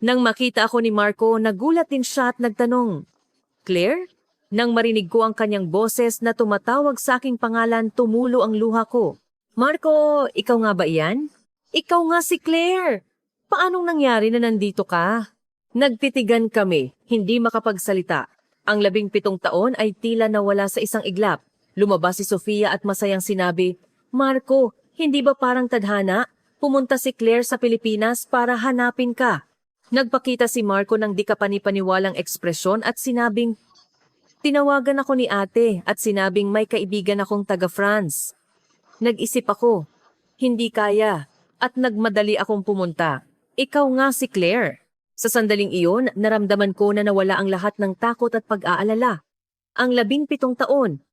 S1: Nang makita ako ni Marco, nagulat din siya at nagtanong, Claire? Nang marinig ko ang kanyang boses na tumatawag sa aking pangalan, tumulo ang luha ko. Marco, ikaw nga ba iyan? Ikaw nga si Claire! Paanong nangyari na nandito ka? Nagtitigan kami, hindi makapagsalita. Ang 17 taon ay tila nawala sa isang iglap. Lumabas si Sofia at masayang sinabi, Marco, hindi ba parang tadhana? Pumunta si Claire sa Pilipinas para hanapin ka. Nagpakita si Marco ng di kapanipaniwalang ekspresyon at sinabing, tinawagan ako ni ate at sinabing may kaibigan akong taga-France. Nag-isip ako, hindi kaya, at nagmadali akong pumunta. Ikaw nga si Claire. Sa sandaling iyon, naramdaman ko na nawala ang lahat ng takot at pag-aalala. Ang 17 taon,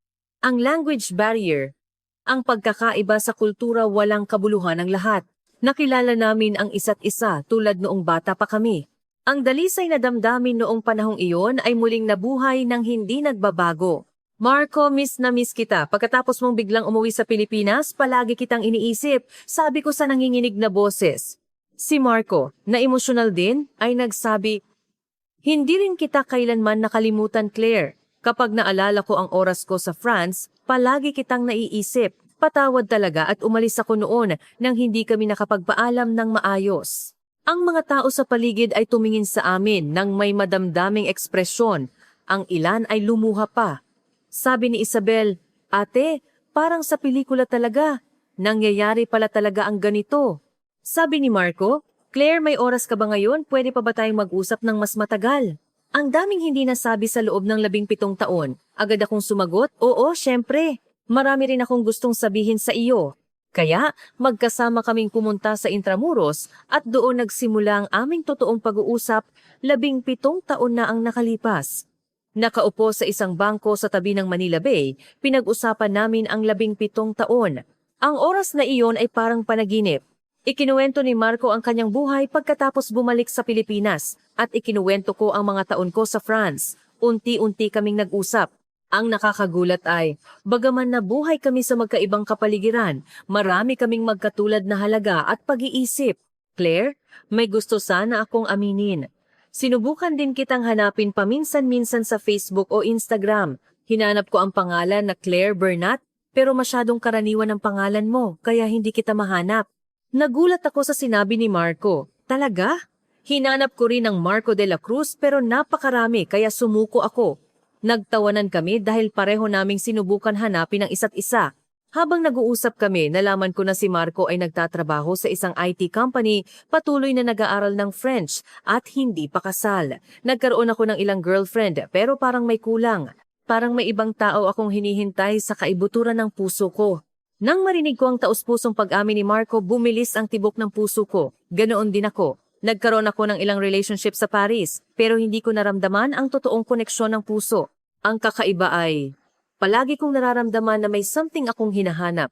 S1: ang language barrier, ang pagkakaiba sa kultura walang kabuluhan ng lahat. Nakilala namin ang isa't isa tulad noong bata pa kami. Ang dalisay na damdamin noong panahong iyon ay muling nabuhay nang hindi nagbabago. Marco, miss na miss kita. Pagkatapos mong biglang umuwi sa Pilipinas, palagi kitang iniisip, sabi ko sa nanginginig na boses. Si Marco, na emosyonal din, ay nagsabi, hindi rin kita kailanman nakalimutan, Claire. Kapag naalala ko ang oras ko sa France, palagi kitang naiisip. Patawad talaga at umalis ako noon nang hindi kami nakapagpaalam ng maayos. Ang mga tao sa paligid ay tumingin sa amin nang may madamdaming ekspresyon. Ang ilan ay lumuha pa. Sabi ni Isabel, Ate, parang sa pelikula talaga. Nangyayari pala talaga ang ganito. Sabi ni Marco, Claire, may oras ka ba ngayon? Pwede pa ba tayong mag-usap ng mas matagal? Ang daming hindi nasabi sa loob ng 17 taon. Agad akong sumagot, oo, syempre. Marami rin akong gustong sabihin sa iyo. Kaya, magkasama kaming pumunta sa Intramuros at doon nagsimula ang aming totoong pag-uusap, 17 taon na ang nakalipas. Nakaupo sa isang bangko sa tabi ng Manila Bay, pinag-usapan namin ang 17 taon. Ang oras na iyon ay parang panaginip. Ikinuwento ni Marco ang kanyang buhay pagkatapos bumalik sa Pilipinas at ikinuwento ko ang mga taon ko sa France. Unti-unti kaming nag-usap. Ang nakakagulat ay, bagaman nabuhay kami sa magkaibang kapaligiran, marami kaming magkatulad na halaga at pag-iisip. Claire, may gusto sana akong aminin. Sinubukan din kitang hanapin paminsan-minsan sa Facebook o Instagram. Hinanap ko ang pangalan na Claire Bernat, pero masyadong karaniwan ang pangalan mo, kaya hindi kita mahanap. Nagulat ako sa sinabi ni Marco. Talaga? Hinanap ko rin ang Marco de la Cruz pero napakarami kaya sumuko ako. Nagtawanan kami dahil pareho naming sinubukan hanapin ang isa't isa. Habang nag-uusap kami, nalaman ko na si Marco ay nagtatrabaho sa isang IT company, patuloy na nag-aaral ng French at hindi pa kasal. Nagkaroon ako ng ilang girlfriend pero parang may kulang. Parang may ibang tao akong hinihintay sa kaibuturan ng puso ko. Nang marinig ko ang taus-pusong pag-amin ni Marco, bumilis ang tibok ng puso ko. Ganoon din ako. Nagkaroon ako ng ilang relationship sa Paris, pero hindi ko naramdaman ang totoong koneksyon ng puso. Ang kakaiba ay, palagi kong nararamdaman na may something akong hinahanap.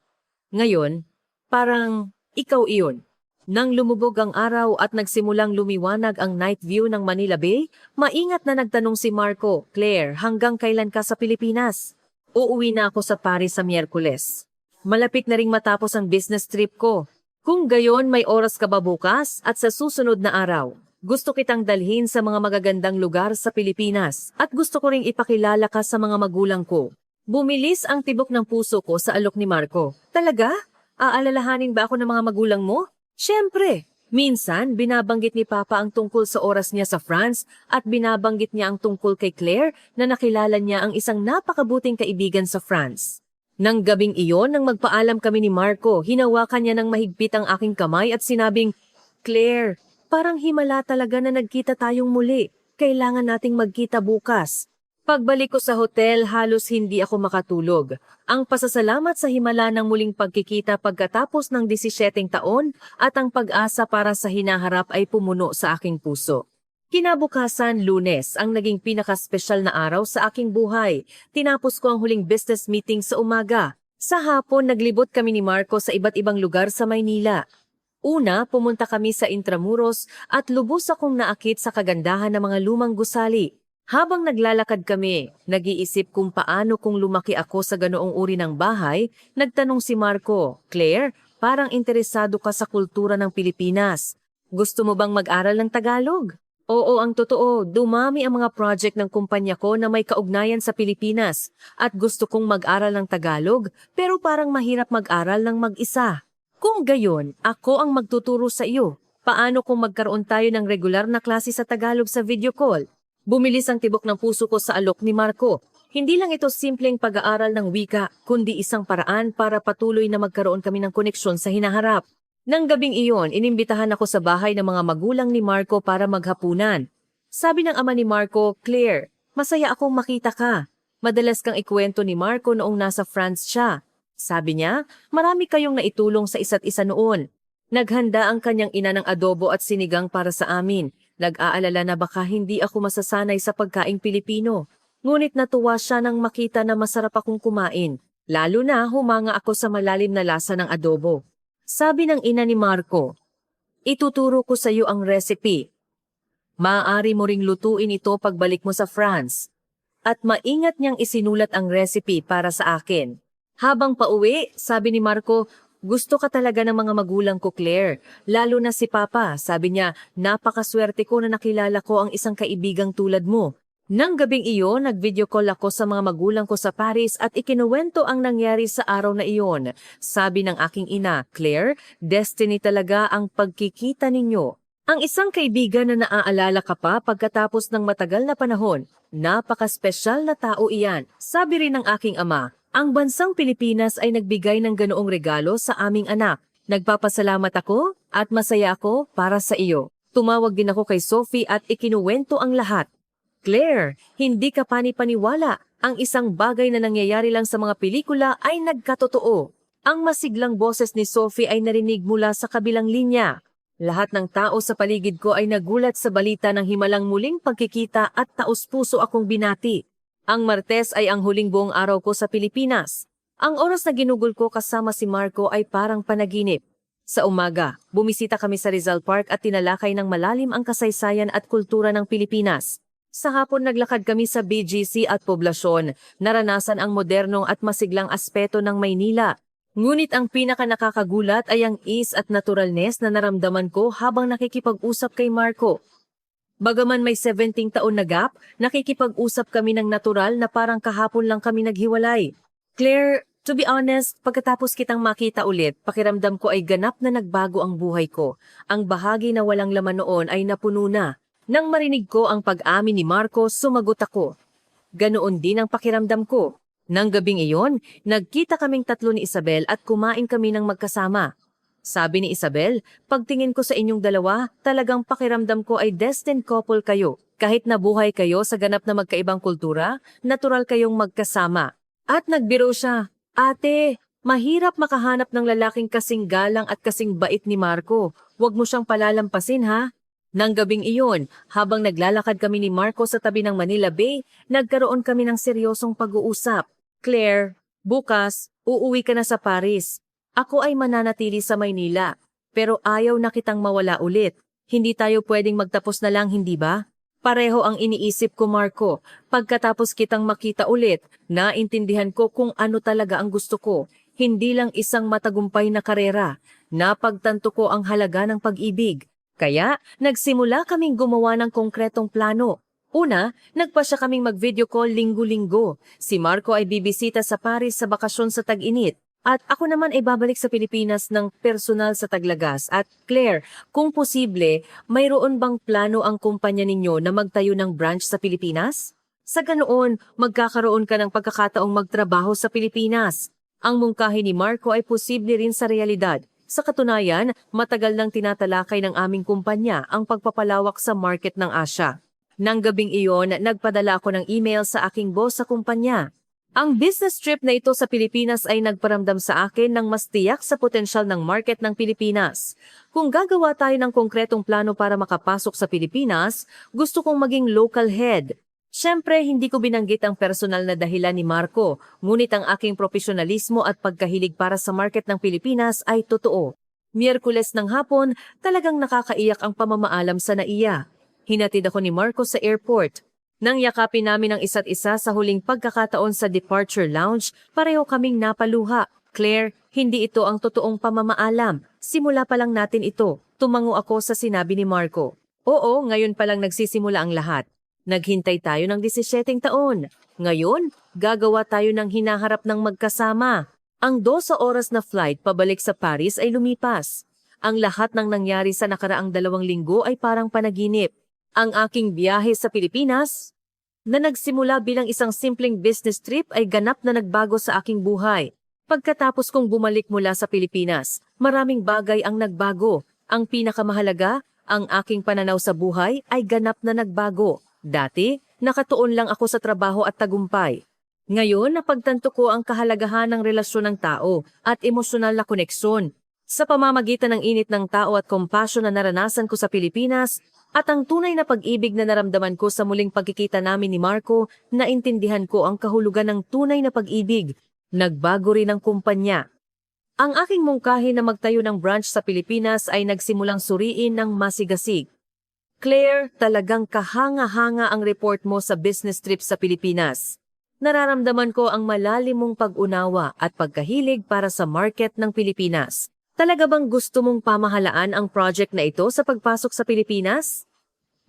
S1: Ngayon, parang ikaw iyon. Nang lumubog ang araw at nagsimulang lumiwanag ang night view ng Manila Bay, maingat na nagtanong si Marco, Claire, hanggang kailan ka sa Pilipinas? Uuwi na ako sa Paris sa Miyerkules. Malapit na ring matapos ang business trip ko. Kung gayon may oras ka ba bukas at sa susunod na araw, gusto kitang dalhin sa mga magagandang lugar sa Pilipinas at gusto ko ring ipakilala ka sa mga magulang ko. Bumilis ang tibok ng puso ko sa alok ni Marco. Talaga? Aalalahanin ba ako ng mga magulang mo? Siyempre! Minsan, binabanggit ni Papa ang tungkol sa oras niya sa France at binabanggit niya ang tungkol kay Claire na nakilala niya ang isang napakabuting kaibigan sa France. Nang gabing iyon, nang magpaalam kami ni Marco, hinawakan niya ng mahigpit ang aking kamay at sinabing, Claire, parang himala talaga na nagkita tayong muli. Kailangan nating magkita bukas. Pagbalik ko sa hotel, halos hindi ako makatulog. Ang pasasalamat sa himala ng muling pagkikita pagkatapos ng 17 taon at ang pag-asa para sa hinaharap ay pumuno sa aking puso. Kinabukasan, Lunes, ang naging pinakaspesyal na araw sa aking buhay. Tinapos ko ang huling business meeting sa umaga. Sa hapon, naglibot kami ni Marco sa iba't ibang lugar sa Maynila. Una, pumunta kami sa Intramuros at lubos akong naakit sa kagandahan ng mga lumang gusali. Habang naglalakad kami, nag-iisip kung paano kung lumaki ako sa ganoong uri ng bahay, nagtanong si Marco, Claire, parang interesado ka sa kultura ng Pilipinas. Gusto mo bang mag-aral ng Tagalog? Oo, ang totoo, dumami ang mga project ng kumpanya ko na may kaugnayan sa Pilipinas at gusto kong mag-aral ng Tagalog pero parang mahirap mag-aral ng mag-isa. Kung gayon, ako ang magtuturo sa iyo. Paano kung magkaroon tayo ng regular na klase sa Tagalog sa video call? Bumilis ang tibok ng puso ko sa alok ni Marco. Hindi lang ito simpleng pag-aaral ng wika, kundi isang paraan para patuloy na magkaroon kami ng koneksyon sa hinaharap. Nang gabing iyon, inimbitahan ako sa bahay ng mga magulang ni Marco para maghapunan. Sabi ng ama ni Marco, Claire, masaya akong makita ka. Madalas kang ikwento ni Marco noong nasa France siya. Sabi niya, marami kayong naitulong sa isa't isa noon. Naghanda ang kanyang ina ng adobo at sinigang para sa amin. Nag-aalala na baka hindi ako masasanay sa pagkaing Pilipino. Ngunit natuwa siya nang makita na masarap akong kumain. Lalo na humanga ako sa malalim na lasa ng adobo. Sabi ng ina ni Marco, ituturo ko sa iyo ang recipe. Maaari mo ring lutuin ito pagbalik mo sa France. At maingat niyang isinulat ang recipe para sa akin. Habang pauwi, sabi ni Marco, gusto ka talaga ng mga magulang ko, Claire. Lalo na si Papa. Sabi niya, napakaswerte ko na nakilala ko ang isang kaibigang tulad mo. Nang gabing iyon, nag-video call ako sa mga magulang ko sa Paris at ikinuwento ang nangyari sa araw na iyon. Sabi ng aking ina, Claire, destiny talaga ang pagkikita ninyo. Ang isang kaibigan na naaalala ka pa pagkatapos ng matagal na panahon. Napakaspesyal na tao iyan. Sabi rin ng aking ama, ang bansang Pilipinas ay nagbigay ng ganoong regalo sa aming anak. Nagpapasalamat ako at masaya ako para sa iyo. Tumawag din ako kay Sophie at ikinuwento ang lahat. Claire, hindi ka panipaniwala. Ang isang bagay na nangyayari lang sa mga pelikula ay nagkatotoo. Ang masiglang boses ni Sophie ay narinig mula sa kabilang linya. Lahat ng tao sa paligid ko ay nagulat sa balita ng himalang muling pagkikita at taos-puso akong binati. Ang Martes ay ang huling buong araw ko sa Pilipinas. Ang oras na ginugol ko kasama si Marco ay parang panaginip. Sa umaga, bumisita kami sa Rizal Park at tinalakay ng malalim ang kasaysayan at kultura ng Pilipinas. Sa hapon naglakad kami sa BGC at poblasyon, naranasan ang modernong at masiglang aspeto ng Maynila. Ngunit ang pinaka-nakakagulat ay ang ease at naturalness na naramdaman ko habang nakikipag-usap kay Marco. Bagaman may 17 taon na gap, nakikipag-usap kami ng natural na parang kahapon lang kami naghiwalay. Claire, to be honest, pagkatapos kitang makita ulit, pakiramdam ko ay ganap na nagbago ang buhay ko. Ang bahagi na walang laman noon ay napuno na. Nang marinig ko ang pag-amin ni Marco, sumagot ako. Ganoon din ang pakiramdam ko. Nang gabing iyon, nagkita kaming tatlo ni Isabel at kumain kami ng magkasama. Sabi ni Isabel, pagtingin ko sa inyong dalawa, talagang pakiramdam ko ay destined couple kayo. Kahit nabuhay kayo sa ganap na magkaibang kultura, natural kayong magkasama. At nagbiro siya, ate, mahirap makahanap ng lalaking kasing galang at kasing bait ni Marco. Huwag mo siyang palalampasin ha. Nang gabing iyon, habang naglalakad kami ni Marco sa tabi ng Manila Bay, nagkaroon kami ng seryosong pag-uusap. Claire, bukas, uuwi ka na sa Paris. Ako ay mananatili sa Maynila, pero ayaw na kitang mawala ulit. Hindi tayo pwedeng magtapos na lang, hindi ba? Pareho ang iniisip ko, Marco. Pagkatapos kitang makita ulit, naintindihan ko kung ano talaga ang gusto ko. Hindi lang isang matagumpay na karera. Napagtanto ko ang halaga ng pag-ibig. Kaya, nagsimula kaming gumawa ng konkretong plano. Una, nagpasya kaming mag-video call linggo-linggo. Si Marco ay bibisita sa Paris sa bakasyon sa tag-init. At ako naman ay babalik sa Pilipinas ng personal sa Taglagas. At Claire, kung posible, mayroon bang plano ang kumpanya ninyo na magtayo ng branch sa Pilipinas? Sa ganoon, magkakaroon ka ng pagkakataong magtrabaho sa Pilipinas. Ang mungkahi ni Marco ay posible rin sa realidad. Sa katunayan, matagal nang tinatalakay ng aming kumpanya ang pagpapalawak sa market ng Asya. Nang gabing iyon, nagpadala ako ng email sa aking boss sa kumpanya. Ang business trip na ito sa Pilipinas ay nagparamdam sa akin ng mas tiyak sa potensyal ng market ng Pilipinas. Kung gagawa tayo ng konkretong plano para makapasok sa Pilipinas, gusto kong maging local head. Siyempre, hindi ko binanggit ang personal na dahilan ni Marco, ngunit ang aking profesionalismo at pagkahilig para sa market ng Pilipinas ay totoo. Miyerkules ng hapon, talagang nakakaiyak ang pamamaalam sa NAIA. Hinatid ako ni Marco sa airport. Nang yakapin namin ang isa't isa sa huling pagkakataon sa departure lounge, pareho kaming napaluha. Claire, hindi ito ang totoong pamamaalam. Simula pa lang natin ito. Tumango ako sa sinabi ni Marco. Oo, ngayon pa lang nagsisimula ang lahat. Naghintay tayo ng 17 taon. Ngayon, gagawa tayo ng hinaharap ng magkasama. Ang 12 oras na flight pabalik sa Paris ay lumipas. Ang lahat ng nangyari sa nakaraang 2 linggo ay parang panaginip. Ang aking biyahe sa Pilipinas, na nagsimula bilang isang simpleng business trip ay ganap na nagbago sa aking buhay. Pagkatapos kong bumalik mula sa Pilipinas, maraming bagay ang nagbago. Ang pinakamahalaga, ang aking pananaw sa buhay ay ganap na nagbago. Dati, nakatuon lang ako sa trabaho at tagumpay. Ngayon, napagtanto ko ang kahalagahan ng relasyon ng tao at emosyonal na koneksyon. Sa pamamagitan ng init ng tao at kompasyon na naranasan ko sa Pilipinas, at ang tunay na pag-ibig na naramdaman ko sa muling pagkikita namin ni Marco, naintindihan ko ang kahulugan ng tunay na pag-ibig. Nagbago rin ang kumpanya. Ang aking mungkahi na magtayo ng branch sa Pilipinas ay nagsimulang suriin ng masigasig. Claire, talagang kahanga-hanga ang report mo sa business trip sa Pilipinas. Nararamdaman ko ang malalim mong pag-unawa at pagkahilig para sa market ng Pilipinas. Talaga bang gusto mong pamahalaan ang project na ito sa pagpasok sa Pilipinas?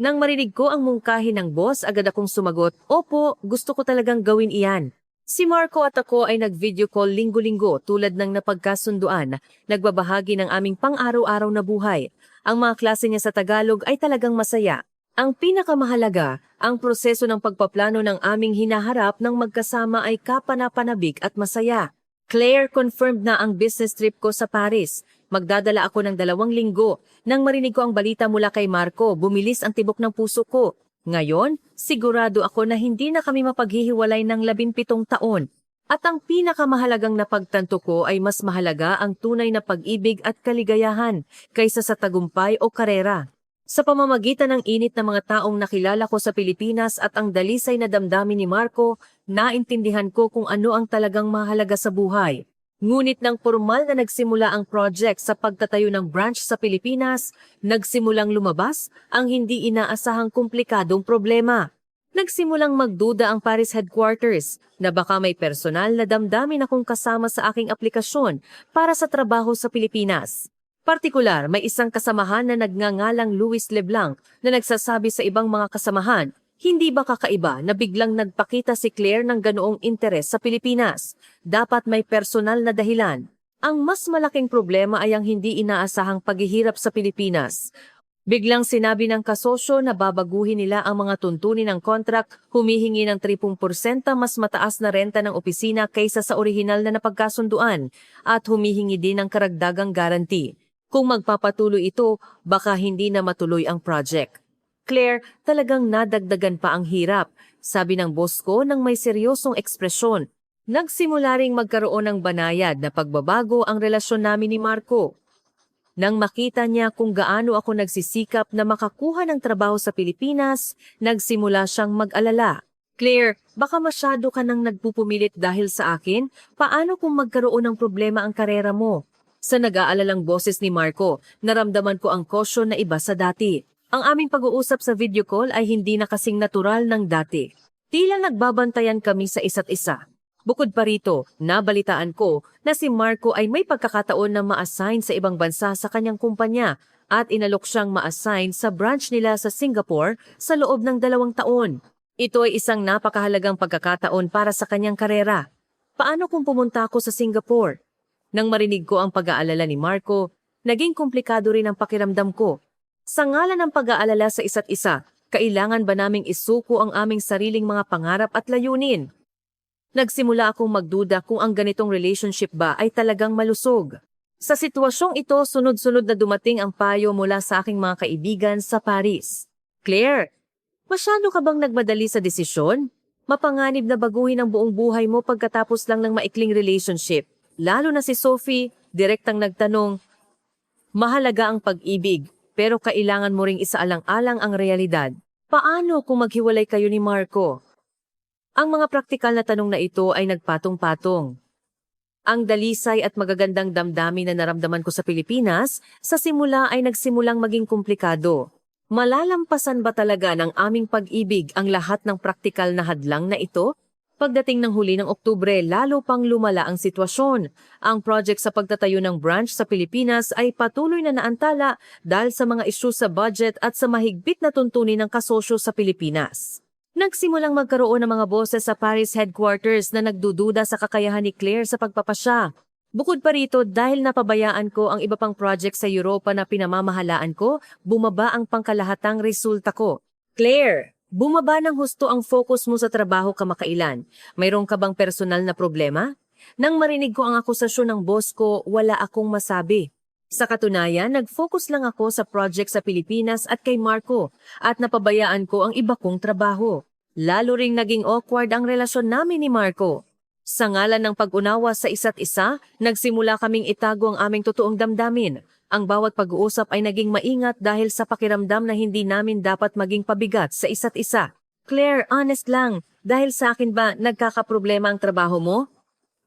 S1: Nang marinig ko ang mungkahi ng boss, agad akong sumagot, Opo, gusto ko talagang gawin iyan. Si Marco at ako ay nag-video call linggo-linggo tulad ng napagkasunduan, nagbabahagi ng aming pang-araw-araw na buhay. Ang mga klase niya sa Tagalog ay talagang masaya. Ang pinakamahalaga, ang proseso ng pagpaplano ng aming hinaharap ng magkasama ay kapanapanabik at masaya. Claire, confirmed na ang business trip ko sa Paris. Magdadala ako ng 2 linggo. Nang marinig ko ang balita mula kay Marco, bumilis ang tibok ng puso ko. Ngayon, sigurado ako na hindi na kami mapaghihiwalay ng 17 taon. At ang pinakamahalagang napagtanto ko ay mas mahalaga ang tunay na pag-ibig at kaligayahan kaysa sa tagumpay o karera. Sa pamamagitan ng init ng mga taong nakilala ko sa Pilipinas at ang dalisay na damdamin ni Marco, naintindihan ko kung ano ang talagang mahalaga sa buhay. Ngunit nang formal na nagsimula ang project sa pagtatayo ng branch sa Pilipinas, nagsimulang lumabas ang hindi inaasahang komplikadong problema. Nagsimulang magduda ang Paris headquarters na baka may personal na damdamin akong kasama sa aking aplikasyon para sa trabaho sa Pilipinas. Partikular, may isang kasamahan na nagngangalang Luis Leblanc na nagsasabi sa ibang mga kasamahan, hindi ba kakaiba na biglang nagpakita si Claire ng ganoong interes sa Pilipinas? Dapat may personal na dahilan. Ang mas malaking problema ay ang hindi inaasahang paghihirap sa Pilipinas. Biglang sinabi ng kasosyo na babaguhin nila ang mga tuntunin ng kontrak, humihingi ng 30% mas mataas na renta ng opisina kaysa sa orihinal na napagkasunduan, at humihingi din ng karagdagang guarantee. Kung magpapatuloy ito, baka hindi na matuloy ang project. Claire, talagang nadagdagan pa ang hirap, sabi ng boss ko nang may seryosong ekspresyon. Nagsimula ring magkaroon ng banayad na pagbabago ang relasyon namin ni Marco. Nang makita niya kung gaano ako nagsisikap na makakuha ng trabaho sa Pilipinas, nagsimula siyang mag-alala. Claire, baka masyado ka nang nagpupumilit dahil sa akin? Paano kung magkaroon ng problema ang karera mo? Sa nag-aalalang boses ni Marco, naramdaman ko ang kosyon na iba sa dati. Ang aming pag-uusap sa video call ay hindi na kasing natural ng dati. Tila nagbabantayan kami sa isa't isa. Bukod pa rito, nabalitaan ko na si Marco ay may pagkakataon na ma-assign sa ibang bansa sa kanyang kumpanya at inalok siyang ma-assign sa branch nila sa Singapore sa loob ng 2 taon. Ito ay isang napakahalagang pagkakataon para sa kanyang karera. Paano kung pumunta ako sa Singapore? Nang marinig ko ang pag-aalala ni Marco, naging komplikado rin ang pakiramdam ko. Sa ngalan ng pag-aalala sa isa't isa, kailangan ba naming isuko ang aming sariling mga pangarap at layunin? Nagsimula akong magduda kung ang ganitong relationship ba ay talagang malusog. Sa sitwasyong ito, sunod-sunod na dumating ang payo mula sa aking mga kaibigan sa Paris. Claire, masyado ka bang nagmadali sa desisyon? Mapanganib na baguhin ang buong buhay mo pagkatapos lang ng maikling relationship. Lalo na si Sophie, direktang nagtanong, mahalaga ang pag-ibig, pero kailangan mo ring isaalang-alang ang realidad. Paano kung maghiwalay kayo ni Marco? Ang mga praktikal na tanong na ito ay nagpatong-patong. Ang dalisay at magagandang damdamin na naramdaman ko sa Pilipinas, sa simula ay nagsimulang maging komplikado. Malalampasan ba talaga ng aming pag-ibig ang lahat ng praktikal na hadlang na ito? Pagdating ng huli ng Oktubre, lalo pang lumala ang sitwasyon. Ang project sa pagtatayo ng branch sa Pilipinas ay patuloy na naantala dahil sa mga isyu sa budget at sa mahigpit na tuntunin ng kasosyo sa Pilipinas. Nagsimulang magkaroon ng mga boses sa Paris headquarters na nagdududa sa kakayahan ni Claire sa pagpapasya. Bukod pa rito, dahil napabayaan ko ang iba pang project sa Europa na pinamamahalaan ko, bumaba ang pangkalahatang resulta ko. Claire, bumaba ng husto ang focus mo sa trabaho kamakailan. Mayroon ka bang personal na problema? Nang marinig ko ang akusasyon ng boss ko, wala akong masabi. Sa katunayan, nag-focus lang ako sa project sa Pilipinas at kay Marco at napabayaan ko ang iba kong trabaho. Lalo ring naging awkward ang relasyon namin ni Marco. Sa ngalan ng pag-unawa sa isa't isa, nagsimula kaming itago ang aming totoong damdamin. Ang bawat pag-uusap ay naging maingat dahil sa pakiramdam na hindi namin dapat maging pabigat sa isa't isa. Claire, honest lang, dahil sa akin ba nagkakaproblema ang trabaho mo?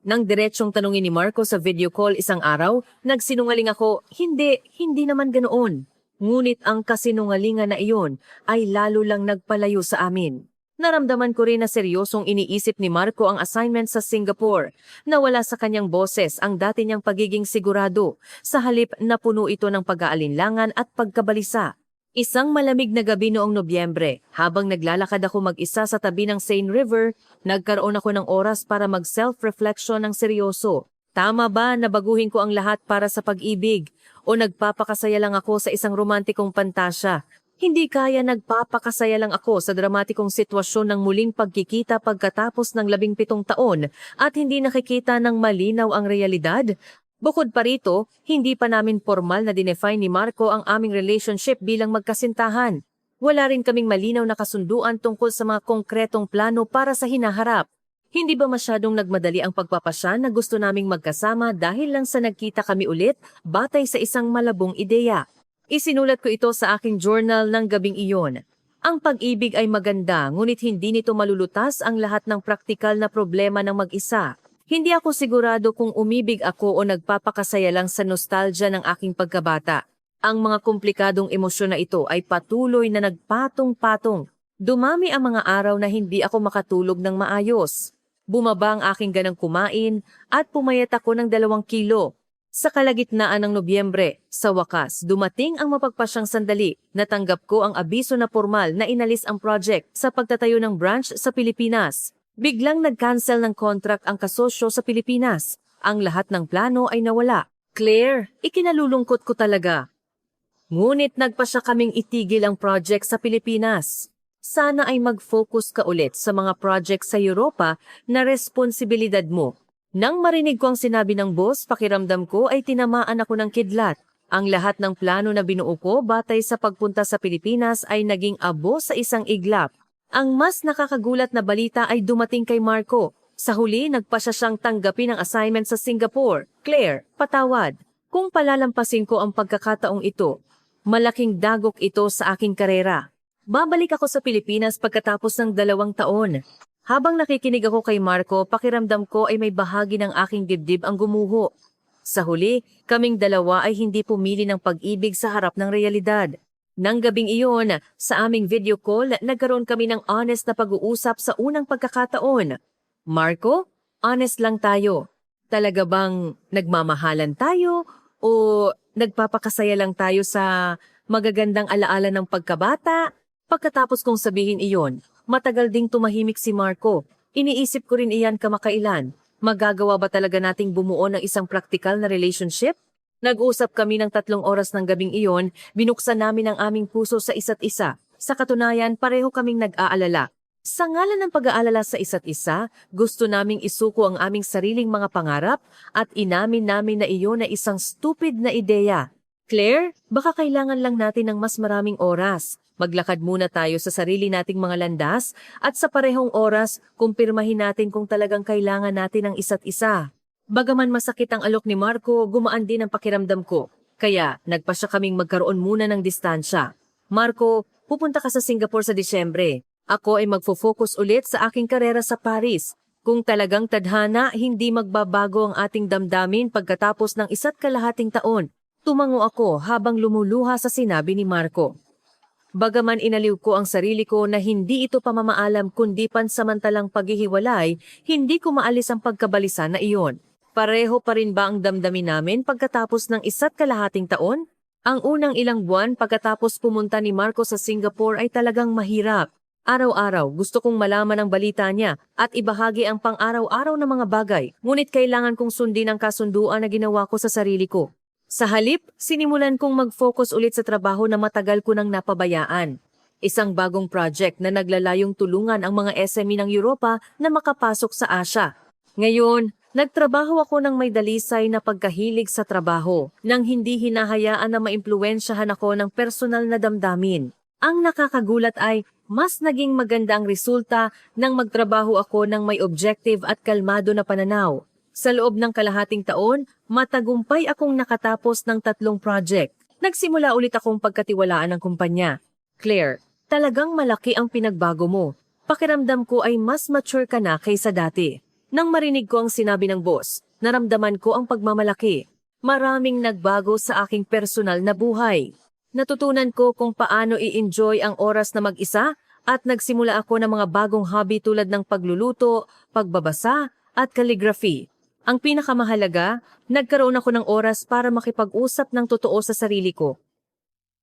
S1: Nang diretsong tanungin ni Marco sa video call isang araw, nagsinungaling ako, hindi naman ganoon. Ngunit ang kasinungalingan na iyon ay lalo lang nagpalayo sa amin. Naramdaman ko rin na seryosong iniisip ni Marco ang assignment sa Singapore. Nawala sa kanyang boses ang dati niyang pagiging sigurado. Sa halip na puno ito ng pag-aalinlangan at pagkabalisa. Isang malamig na gabi noong Nobyembre, habang naglalakad ako mag-isa sa tabi ng Seine River, nagkaroon ako ng oras para mag-self-reflection ng seryoso. Tama ba na baguhin ko ang lahat para sa pag-ibig? O nagpapakasaya lang ako sa isang romantikong pantasya? Hindi kaya nagpapakasaya lang ako sa dramatikong sitwasyon ng muling pagkikita pagkatapos ng 17 taon at hindi nakikita ng malinaw ang realidad? Bukod pa rito, hindi pa namin formal na dinefine ni Marco ang aming relationship bilang magkasintahan. Wala rin kaming malinaw na kasunduan tungkol sa mga konkretong plano para sa hinaharap. Hindi ba masyadong nagmadali ang pagpapasya na gusto naming magkasama dahil lang sa nagkita kami ulit batay sa isang malabong ideya? Isinulat ko ito sa aking journal ng gabing iyon. Ang pag-ibig ay maganda ngunit hindi nito malulutas ang lahat ng praktikal na problema ng mag-isa. Hindi ako sigurado kung umibig ako o nagpapakasaya lang sa nostalgia ng aking pagkabata. Ang mga komplikadong emosyon na ito ay patuloy na nagpatong-patong. Dumami ang mga araw na hindi ako makatulog ng maayos. Bumaba ang aking ganang kumain at pumayat ako ng 2 kilo. Sa kalagitnaan ng Nobyembre, sa wakas, dumating ang mapagpasyang sandali. Natanggap ko ang abiso na formal na inalis ang project sa pagtatayo ng branch sa Pilipinas. Biglang nag-cancel ng contract ang kasosyo sa Pilipinas. Ang lahat ng plano ay nawala. Claire, ikinalulungkot ko talaga. Ngunit nagpasya kaming itigil ang project sa Pilipinas. Sana ay mag-focus ka ulit sa mga project sa Europa na responsibilidad mo. Nang marinig ko ang sinabi ng boss, pakiramdam ko ay tinamaan ako ng kidlat. Ang lahat ng plano na binuo ko batay sa pagpunta sa Pilipinas ay naging abo sa isang iglap. Ang mas nakakagulat na balita ay dumating kay Marco. Sa huli, nagpasya siyang tanggapin ang assignment sa Singapore. Claire, patawad. Kung palalampasin ko ang pagkakataong ito, malaking dagok ito sa aking karera. Babalik ako sa Pilipinas pagkatapos ng 2 taon. Habang nakikinig ako kay Marco, pakiramdam ko ay may bahagi ng aking dibdib ang gumuho. Sa huli, kaming dalawa ay hindi pumili ng pag-ibig sa harap ng realidad. Nang gabing iyon, sa aming video call, nagkaroon kami ng honest na pag-uusap sa unang pagkakataon. Marco, honest lang tayo. Talaga bang nagmamahalan tayo o nagpapakasaya lang tayo sa magagandang alaala ng pagkabata? Pagkatapos kong sabihin iyon, matagal ding tumahimik si Marco. Iniisip ko rin iyan kamakailan. Magagawa ba talaga nating bumuo ng isang praktikal na relationship? Nag-usap kami ng 3 oras ng gabing iyon, binuksan namin ang aming puso sa isa't isa. Sa katunayan, pareho kaming nag-aalala. Sa ngalan ng pag-aalala sa isa't isa, gusto naming isuko ang aming sariling mga pangarap at inamin namin na iyon ay isang stupid na ideya. Claire, baka kailangan lang natin ng mas maraming oras. Maglakad muna tayo sa sarili nating mga landas at sa parehong oras, kumpirmahin natin kung talagang kailangan natin ng isa't isa. Bagaman masakit ang alok ni Marco, gumaan din ang pakiramdam ko. Kaya nagpasya kaming magkaroon muna ng distansya. Marco, pupunta ka sa Singapore sa Disyembre. Ako ay magfo-focus ulit sa aking karera sa Paris. Kung talagang tadhana, hindi magbabago ang ating damdamin pagkatapos ng 1.5 taon. Tumango ako habang lumuluha sa sinabi ni Marco. Bagaman inaliw ko ang sarili ko na hindi ito pamamaalam kundi pansamantalang paghihiwalay, hindi ko maalis ang pagkabalisa na iyon. Pareho pa rin ba ang damdamin namin pagkatapos ng 1.5 taon? Ang unang ilang buwan pagkatapos pumunta ni Marco sa Singapore ay talagang mahirap. Araw-araw gusto kong malaman ang balita niya at ibahagi ang pang-araw-araw na mga bagay, ngunit kailangan kong sundin ang kasunduan na ginawa ko sa sarili ko. Sa halip, sinimulan kong mag-focus ulit sa trabaho na matagal ko nang napabayaan. Isang bagong project na naglalayong tulungan ang mga SME ng Europa na makapasok sa Asia. Ngayon, nagtrabaho ako ng may dalisay na pagkahilig sa trabaho, nang hindi hinahayaan na maimpluwensyahan ako ng personal na damdamin. Ang nakakagulat ay, mas naging maganda ang resulta nang magtrabaho ako ng may objective at kalmado na pananaw. Sa loob ng 1/2 taon, matagumpay akong nakatapos ng 3 project. Nagsimula ulit akong pagkatiwalaan ng kumpanya. Claire, talagang malaki ang pinagbago mo. Pakiramdam ko ay mas mature ka na kaysa dati. Nang marinig ko ang sinabi ng boss, naramdaman ko ang pagmamalaki. Maraming nagbago sa aking personal na buhay. Natutunan ko kung paano i-enjoy ang oras na mag-isa at nagsimula ako ng mga bagong hobby tulad ng pagluluto, pagbabasa at calligraphy. Ang pinakamahalaga, nagkaroon ako ng oras para makipag-usap ng totoo sa sarili ko.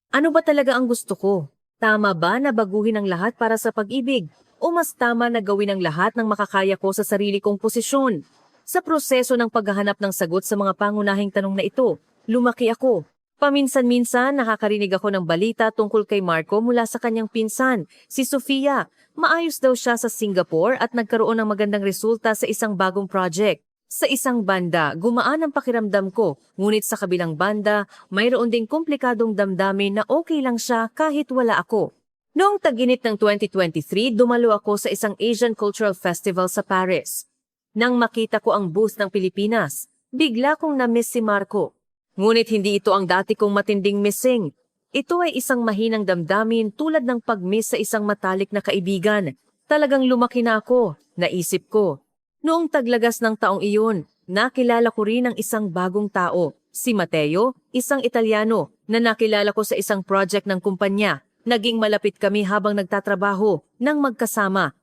S1: Ano ba talaga ang gusto ko? Tama ba na baguhin ang lahat para sa pag-ibig? O mas tama na gawin ang lahat ng makakaya ko sa sarili kong posisyon? Sa proseso ng paghahanap ng sagot sa mga pangunahing tanong na ito, lumaki ako. Paminsan-minsan nakakarinig ako ng balita tungkol kay Marco mula sa kanyang pinsan, si Sofia. Maayos daw siya sa Singapore at nagkaroon ng magandang resulta sa isang bagong project. Sa isang banda, gumaan ang pakiramdam ko, ngunit sa kabilang banda, mayroon ding komplikadong damdamin na okay lang siya kahit wala ako. Noong tag-init ng 2023, dumalo ako sa isang Asian Cultural Festival sa Paris. Nang makita ko ang booth ng Pilipinas, bigla kong na-miss si Marco. Ngunit hindi ito ang dati kong matinding missing. Ito ay isang mahinang damdamin tulad ng pag-miss sa isang matalik na kaibigan. Talagang lumaki na ako, naisip ko. Noong taglagas ng taong iyon, nakilala ko rin ang isang bagong tao, si Matteo, isang Italiano, na nakilala ko sa isang project ng kumpanya. Naging malapit kami habang nagtatrabaho, nang magkasama.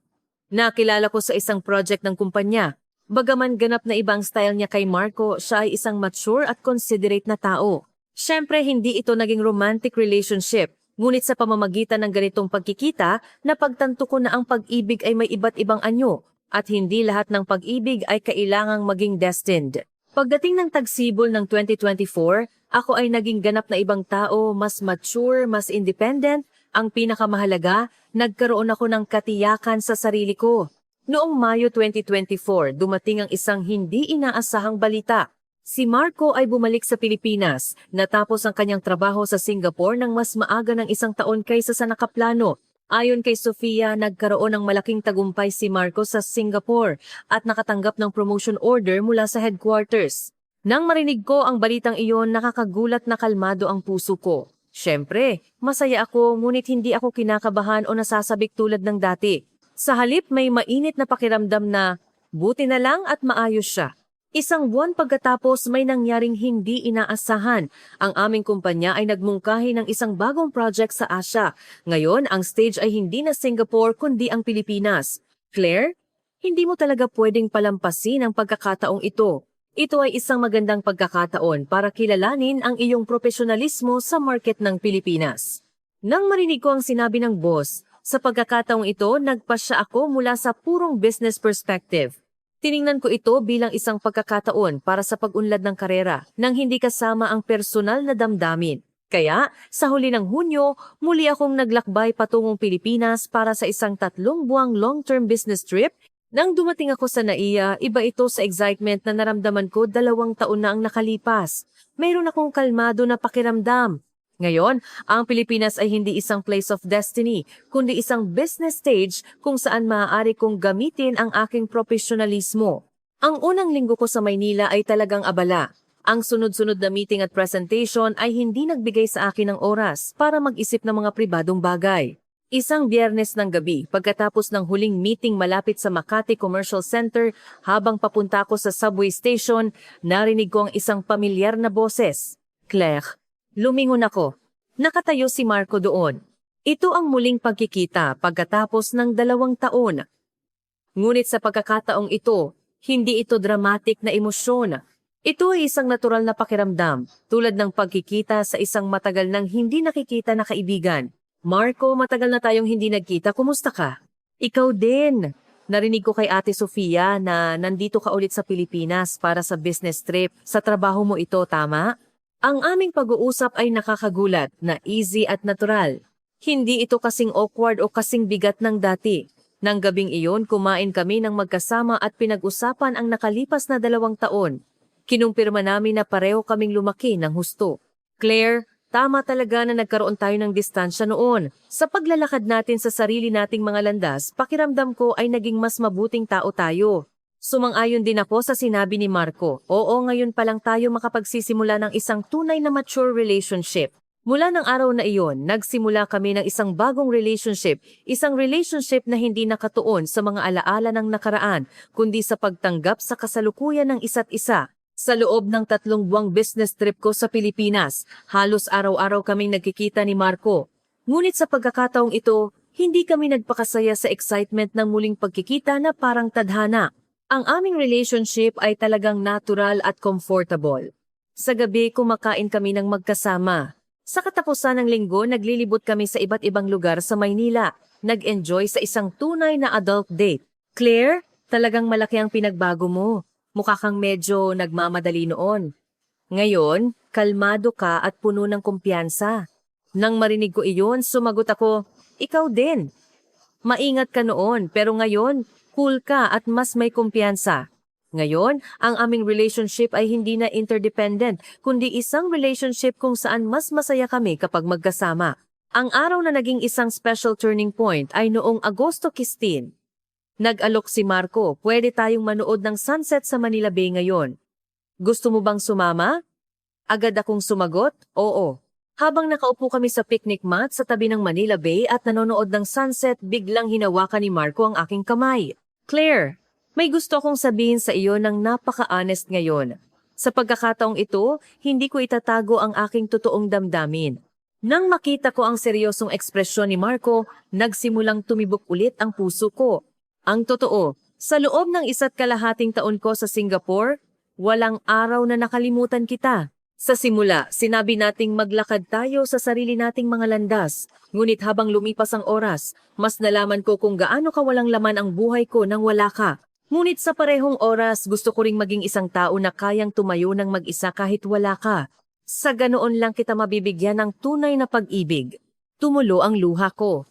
S1: Nakilala ko sa isang project ng kumpanya. Bagaman ganap na ibang style niya kay Marco, siya ay isang mature at considerate na tao. Siyempre, hindi ito naging romantic relationship. Ngunit sa pamamagitan ng ganitong pagkikita, napagtanto ko na ang pag-ibig ay may iba't ibang anyo. At hindi lahat ng pag-ibig ay kailangang maging destined. Pagdating ng tagsibol ng 2024, ako ay naging ganap na ibang tao, mas mature, mas independent. Ang pinakamahalaga, nagkaroon ako ng katiyakan sa sarili ko. Noong Mayo 2024, dumating ang isang hindi inaasahang balita. Si Marco ay bumalik sa Pilipinas, natapos ang kanyang trabaho sa Singapore ng mas maaga ng 1 taon kaysa sa nakaplano. Ayon kay Sofia, nagkaroon ng malaking tagumpay si Marco sa Singapore at nakatanggap ng promotion order mula sa headquarters. Nang marinig ko ang balitang iyon, nakakagulat na kalmado ang puso ko. Siyempre, masaya ako ngunit hindi ako kinakabahan o nasasabik tulad ng dati. Sa halip may mainit na pakiramdam na buti na lang at maayos siya. Isang buwan pagkatapos may nangyaring hindi inaasahan. Ang aming kumpanya ay nagmungkahi ng isang bagong project sa Asia. Ngayon, ang stage ay hindi na Singapore kundi ang Pilipinas. Claire, hindi mo talaga pwedeng palampasin ang pagkakataong ito. Ito ay isang magandang pagkakataon para kilalanin ang iyong profesionalismo sa market ng Pilipinas. Nang marinig ko ang sinabi ng boss, sa pagkakataong ito, nagpasya ako mula sa purong business perspective. Tiningnan ko ito bilang isang pagkakataon para sa pag-unlad ng karera nang hindi kasama ang personal na damdamin. Kaya, sa huli ng Hunyo, muli akong naglakbay patungong Pilipinas para sa isang 3 buwang long-term business trip. Nang dumating ako sa NAIA, iba ito sa excitement na naramdaman ko 2 taon na ang nakalipas. Mayroon akong kalmado na pakiramdam. Ngayon, ang Pilipinas ay hindi isang place of destiny, kundi isang business stage kung saan maaari kong gamitin ang aking profesionalismo. Ang unang linggo ko sa Maynila ay talagang abala. Ang sunod-sunod na meeting at presentation ay hindi nagbigay sa akin ng oras para mag-isip ng mga pribadong bagay. Isang Biyernes ng gabi, pagkatapos ng huling meeting malapit sa Makati Commercial Center, habang papunta ko sa subway station, narinig ko ang isang pamilyar na boses. Claire. Lumingon ako. Nakatayo si Marco doon. Ito ang muling pagkikita pagkatapos ng 2 taon. Ngunit sa pagkakataong ito, hindi ito dramatic na emosyon. Ito ay isang natural na pakiramdam, tulad ng pagkikita sa isang matagal nang hindi nakikita na kaibigan. Marco, matagal na tayong hindi nagkita. Kumusta ka? Ikaw din. Narinig ko kay Ate Sofia na nandito ka ulit sa Pilipinas para sa business trip. Sa trabaho mo ito, tama? Ang aming pag-uusap ay nakakagulat na easy at natural. Hindi ito kasing awkward o kasing bigat ng dati. Nang gabing iyon, kumain kami ng magkasama at pinag-usapan ang nakalipas na 2 taon. Kinumpirma namin na pareho kaming lumaki ng husto. Claire, tama talaga na nagkaroon tayo ng distansya noon. Sa paglalakad natin sa sarili nating mga landas, pakiramdam ko ay naging mas mabuting tao tayo. Sumang-ayon din ako sa sinabi ni Marco. Oo, ngayon pa lang tayo makapagsisimula ng isang tunay na mature relationship. Mula ng araw na iyon, nagsimula kami ng isang bagong relationship na hindi nakatuon sa mga alaala ng nakaraan, kundi sa pagtanggap sa kasalukuyan ng isa't isa. Sa loob ng 3 buwang business trip ko sa Pilipinas, halos araw-araw kaming nagkikita ni Marco. Ngunit sa pagkakataong ito, hindi kami nagpakasaya sa excitement ng muling pagkikita na parang tadhana. Ang aming relationship ay talagang natural at comfortable. Sa gabi, kumakain kami ng magkasama. Sa katapusan ng linggo, naglilibot kami sa iba't ibang lugar sa Maynila. Nag-enjoy sa isang tunay na adult date. Claire, talagang malaki ang pinagbago mo. Mukha kang medyo nagmamadali noon. Ngayon, kalmado ka at puno ng kumpiyansa. Nang marinig ko iyon, sumagot ako, ikaw din. Maingat ka noon, pero ngayon, cool ka at mas may kumpiyansa. Ngayon, ang aming relationship ay hindi na interdependent, kundi isang relationship kung saan mas masaya kami kapag magkasama. Ang araw na naging isang special turning point ay noong Agosto 15. Nag-alok si Marco, pwede tayong manood ng sunset sa Manila Bay ngayon. Gusto mo bang sumama? Agad akong sumagot, oo. Habang nakaupo kami sa picnic mat sa tabi ng Manila Bay at nanonood ng sunset, biglang hinawakan ni Marco ang aking kamay. Claire, may gusto akong sabihin sa iyo ng napaka-honest ngayon. Sa pagkakataong ito, hindi ko itatago ang aking totoong damdamin. Nang makita ko ang seryosong ekspresyon ni Marco, nagsimulang tumibok ulit ang puso ko. Ang totoo, sa loob ng 1.5 taon ko sa Singapore, walang araw na nakalimutan kita. Sa simula, sinabi nating maglakad tayo sa sarili nating mga landas. Ngunit habang lumipas ang oras, mas nalaman ko kung gaano kawalang laman ang buhay ko nang wala ka. Ngunit sa parehong oras, gusto ko ring maging isang tao na kayang tumayo ng mag-isa kahit wala ka. Sa ganoon lang kita mabibigyan ng tunay na pag-ibig. Tumulo ang luha ko.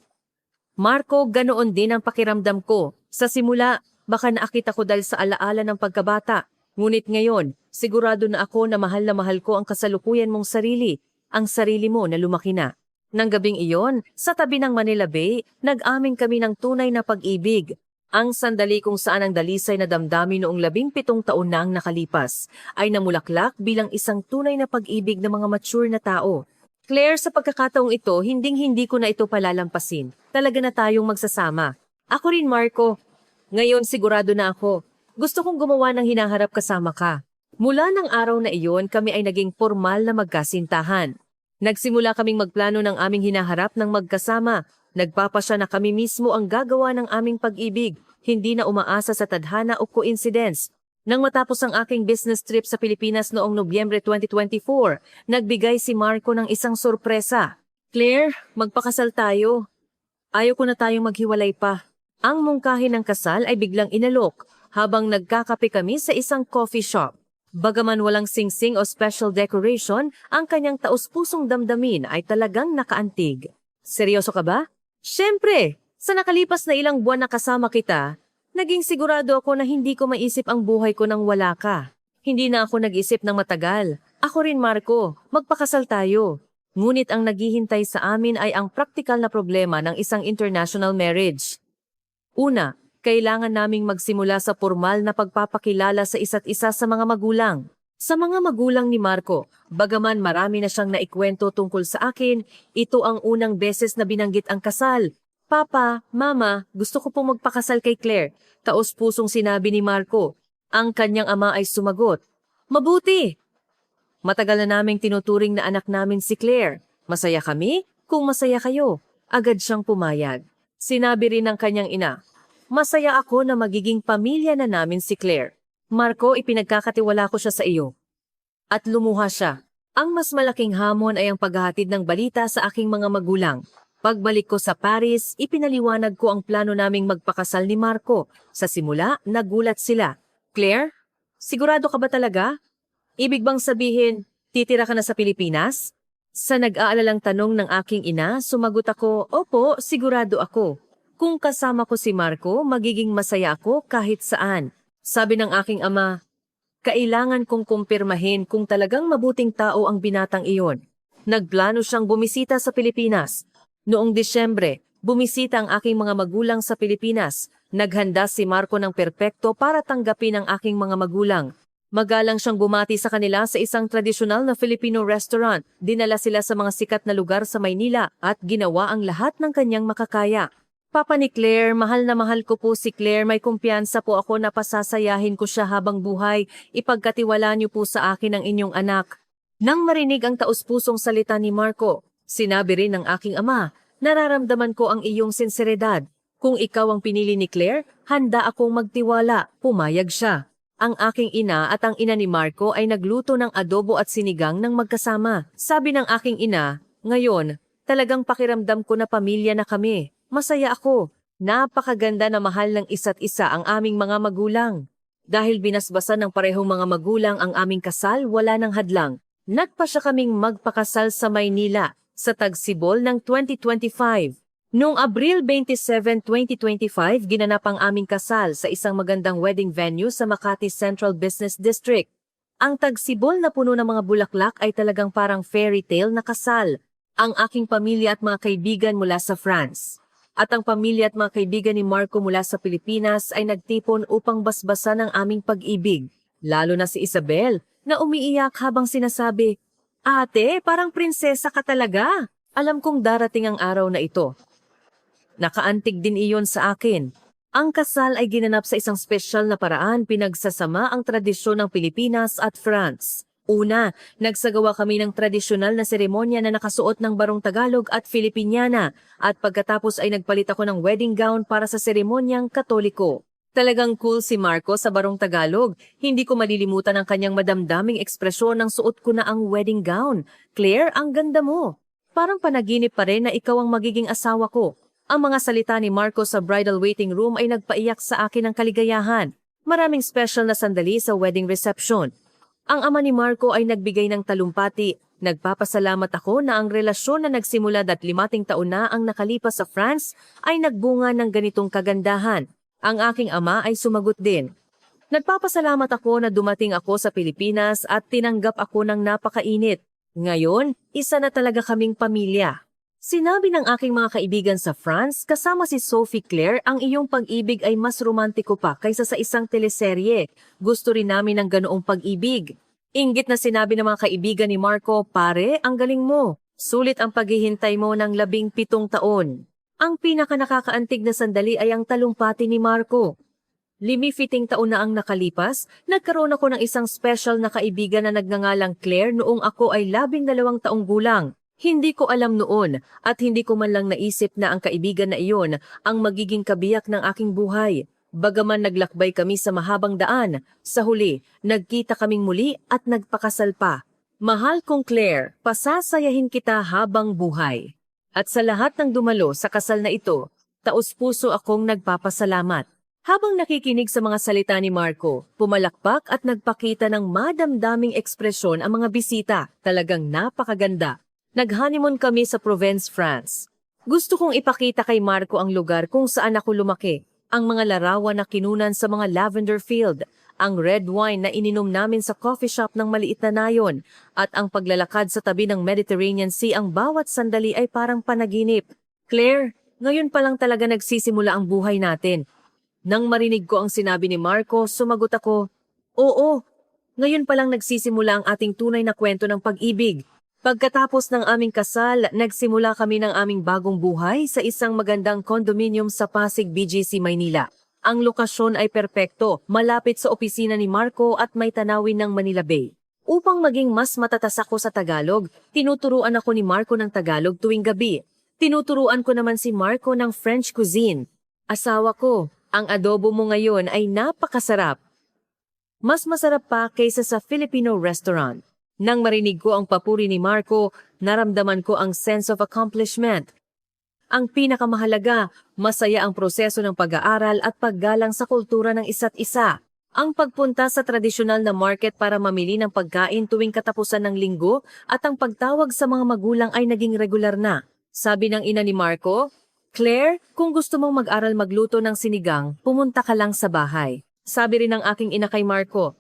S1: Marco, ganoon din ang pakiramdam ko. Sa simula, baka naakit ako dahil sa alaala ng pagkabata. Ngunit ngayon, sigurado na ako na mahal ko ang kasalukuyan mong sarili, ang sarili mo na lumaki na. Nang gabing iyon, sa tabi ng Manila Bay, nag-aming kami ng tunay na pag-ibig. Ang sandali kung saan ang dalisay na damdamin noong 17 taon na ang nakalipas ay namulaklak bilang isang tunay na pag-ibig ng mga mature na tao. Claire, sa pagkakataong ito, hinding-hindi ko na ito palalampasin. Talaga na tayong magsasama. Ako rin, Marco. Ngayon sigurado na ako. Gusto kong gumawa ng hinaharap kasama ka. Mula ng araw na iyon, kami ay naging formal na magkasintahan. Nagsimula kaming magplano ng aming hinaharap ng magkasama. Nagpapasya na kami mismo ang gagawa ng aming pag-ibig, hindi na umaasa sa tadhana o coincidence. Nang matapos ang aking business trip sa Pilipinas noong Nobyembre 2024, nagbigay si Marco ng isang sorpresa. Claire, magpakasal tayo. Ayaw ko na tayong maghiwalay pa. Ang mungkahi ng kasal ay biglang inalok habang nagkakape kami sa isang coffee shop. Bagaman walang singsing o special decoration, ang kanyang taus-pusong damdamin ay talagang nakaantig. Seryoso ka ba? Siyempre, sa nakalipas na ilang buwan na kasama kita, naging sigurado ako na hindi ko maisip ang buhay ko nang wala ka. Hindi na ako nag-isip ng matagal. Ako rin, Marco, magpakasal tayo. Ngunit ang naghihintay sa amin ay ang praktikal na problema ng isang international marriage. Una, kailangan naming magsimula sa formal na pagpapakilala sa isa't isa sa mga magulang. Sa mga magulang ni Marco, bagaman marami na siyang naikwento tungkol sa akin, ito ang unang beses na binanggit ang kasal. Papa, Mama, gusto ko pong magpakasal kay Claire. Taos-pusong sinabi ni Marco. Ang kanyang ama ay sumagot. Mabuti! Matagal na naming tinuturing na anak namin si Claire. Masaya kami? Kung masaya kayo. Agad siyang pumayag. Sinabi rin ng kanyang ina, masaya ako na magiging pamilya na namin si Claire. Marco, ipinagkakatiwala ko siya sa iyo. At lumuha siya. Ang mas malaking hamon ay ang paghahatid ng balita sa aking mga magulang. Pagbalik ko sa Paris, ipinaliwanag ko ang plano naming magpakasal ni Marco. Sa simula, nagulat sila. Claire, sigurado ka ba talaga? Ibig bang sabihin, titira ka na sa Pilipinas? Sa nag-aalalang tanong ng aking ina, sumagot ako, opo, sigurado ako. Kung kasama ko si Marco, magiging masaya ako kahit saan. Sabi ng aking ama, kailangan kong kumpirmahin kung talagang mabuting tao ang binatang iyon. Nagplano siyang bumisita sa Pilipinas. Noong Disyembre, bumisita ang aking mga magulang sa Pilipinas. Naghanda si Marco ng perpekto para tanggapin ang aking mga magulang. Magalang siyang bumati sa kanila sa isang tradisyonal na Filipino restaurant. Dinala sila sa mga sikat na lugar sa Maynila at ginawa ang lahat ng kanyang makakaya. Papa ni Claire, mahal na mahal ko po si Claire. May kumpiyansa po ako na pasasayahin ko siya habang buhay. Ipagkatiwala niyo po sa akin ang inyong anak. Nang marinig ang taus-pusong salita ni Marco, sinabi rin ng aking ama, nararamdaman ko ang iyong sinseridad. Kung ikaw ang pinili ni Claire, handa akong magtiwala. Pumayag siya. Ang aking ina at ang ina ni Marco ay nagluto ng adobo at sinigang ng magkasama. Sabi ng aking ina, ngayon, talagang pakiramdam ko na pamilya na kami. Masaya ako. Napakaganda na mahal ng isa't isa ang aming mga magulang. Dahil binasbasan ng parehong mga magulang ang aming kasal, wala nang hadlang. Nagpasya kaming magpakasal sa Maynila sa Tagsibol ng 2025. Noong Abril 27, 2025, ginanap ang aming kasal sa isang magandang wedding venue sa Makati Central Business District. Ang Tagsibol na puno ng mga bulaklak ay talagang parang fairy tale na kasal. Ang aking pamilya at mga kaibigan mula sa France. At ang pamilya at mga kaibigan ni Marco mula sa Pilipinas ay nagtipon upang basbasan ang aming pag-ibig. Lalo na si Isabel, na umiiyak habang sinasabi, Ate, parang prinsesa ka talaga. Alam kong darating ang araw na ito. Nakaantig din iyon sa akin. Ang kasal ay ginanap sa isang espesyal na paraan, pinagsasama ang tradisyon ng Pilipinas at France. Una, nagsagawa kami ng tradisyonal na seremonya na nakasuot ng barong Tagalog at Filipiniana at pagkatapos ay nagpalit ako ng wedding gown para sa seremonyang Katoliko. Talagang cool si Marco sa barong Tagalog. Hindi ko malilimutan ang kanyang madamdaming ekspresyon nang suot ko na ang wedding gown. Claire, ang ganda mo. Parang panaginip pa rin na ikaw ang magiging asawa ko. Ang mga salita ni Marco sa bridal waiting room ay nagpaiyak sa akin ng kaligayahan. Maraming special na sandali sa wedding reception. Ang ama ni Marco ay nagbigay ng talumpati. Nagpapasalamat ako na ang relasyon na nagsimula 5 taon na ang nakalipas sa France ay nagbunga ng ganitong kagandahan. Ang aking ama ay sumagot din. Nagpapasalamat ako na dumating ako sa Pilipinas at tinanggap ako ng napakainit. Ngayon, isa na talaga kaming pamilya. Sinabi ng aking mga kaibigan sa France, kasama si Sophie Claire, ang iyong pag-ibig ay mas romantiko pa kaysa sa isang teleserye. Gusto rin namin ng ganoong pag-ibig. Inggit na sinabi ng mga kaibigan ni Marco, pare, ang galing mo. Sulit ang paghihintay mo ng 17 taon. Ang pinaka nakakaantig na sandali ay ang talumpati ni Marco. 15 taon na ang nakalipas, nagkaroon ako ng isang special na kaibigan na nagngangalang Claire noong ako ay 12 taong gulang. Hindi ko alam noon at hindi ko man lang naisip na ang kaibigan na iyon ang magiging kabiyak ng aking buhay. Bagaman naglakbay kami sa mahabang daan, sa huli, nagkita kaming muli at nagpakasal pa. Mahal kong Claire, pasasayahin kita habang buhay. At sa lahat ng dumalo sa kasal na ito, taos-puso akong nagpapasalamat. Habang nakikinig sa mga salita ni Marco, pumalakpak at nagpakita ng madamdaming ekspresyon ang mga bisita. Talagang napakaganda. Nag-honeymoon kami sa Provence, France. Gusto kong ipakita kay Marco ang lugar kung saan ako lumaki. Ang mga larawan na kinunan sa mga lavender field, ang red wine na ininom namin sa coffee shop ng maliit na nayon, at ang paglalakad sa tabi ng Mediterranean Sea, ang bawat sandali ay parang panaginip. Claire, ngayon pa lang talaga nagsisimula ang buhay natin. Nang marinig ko ang sinabi ni Marco, sumagot ako, oo, ngayon pa lang nagsisimula ang ating tunay na kwento ng pag-ibig. Pagkatapos ng aming kasal, nagsimula kami ng aming bagong buhay sa isang magandang condominium sa Pasig, BGC, Maynila. Ang lokasyon ay perpekto, malapit sa opisina ni Marco at may tanawin ng Manila Bay. Upang maging mas matatas ako sa Tagalog, tinuturuan ako ni Marco ng Tagalog tuwing gabi. Tinuturuan ko naman si Marco ng French cuisine. Asawa ko, ang adobo mo ngayon ay napakasarap. Mas masarap pa kaysa sa Filipino restaurant. Nang marinig ko ang papuri ni Marco, naramdaman ko ang sense of accomplishment. Ang pinakamahalaga, masaya ang proseso ng pag-aaral at paggalang sa kultura ng isa't isa. Ang pagpunta sa tradisyonal na market para mamili ng pagkain tuwing katapusan ng linggo at ang pagtawag sa mga magulang ay naging regular na. Sabi ng ina ni Marco, Claire, kung gusto mong mag-aral magluto ng sinigang, pumunta ka lang sa bahay. Sabi rin ng aking ina kay Marco,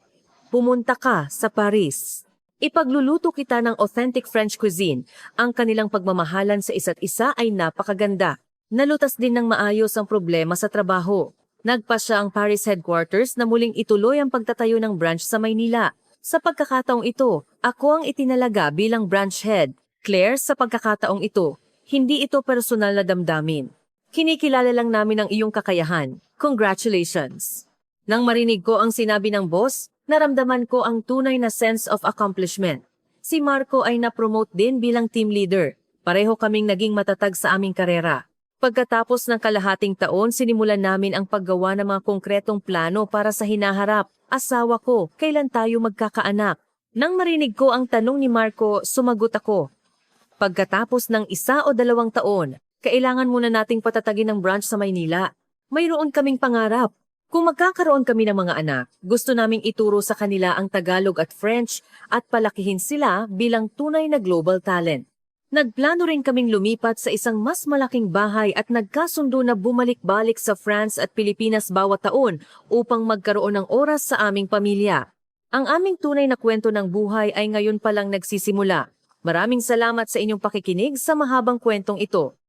S1: pumunta ka sa Paris. Ipagluluto kita ng authentic French cuisine. Ang kanilang pagmamahalan sa isa't isa ay napakaganda. Nalutas din ng maayos ang problema sa trabaho. Nagpasya ang Paris headquarters na muling ituloy ang pagtatayo ng branch sa Maynila. Sa pagkakataong ito, ako ang itinalaga bilang branch head. Claire, sa pagkakataong ito, hindi ito personal na damdamin. Kinikilala lang namin ang iyong kakayahan. Congratulations! Nang marinig ko ang sinabi ng boss, naramdaman ko ang tunay na sense of accomplishment. Si Marco ay na-promote din bilang team leader. Pareho kaming naging matatag sa aming karera. Pagkatapos ng kalahating taon, sinimulan namin ang paggawa ng mga konkretong plano para sa hinaharap. Asawa ko, kailan tayo magkakaanak? Nang marinig ko ang tanong ni Marco, sumagot ako. Pagkatapos ng 1 o 2 taon, kailangan muna nating patatagin ang branch sa Maynila. Mayroon kaming pangarap. Kung magkakaroon kami ng mga anak, gusto naming ituro sa kanila ang Tagalog at French at palakihin sila bilang tunay na global talent. Nagplano rin kaming lumipat sa isang mas malaking bahay at nagkasundo na bumalik-balik sa France at Pilipinas bawat taon upang magkaroon ng oras sa aming pamilya. Ang aming tunay na kwento ng buhay ay ngayon pa lang nagsisimula. Maraming salamat sa inyong pakikinig sa mahabang kwentong ito.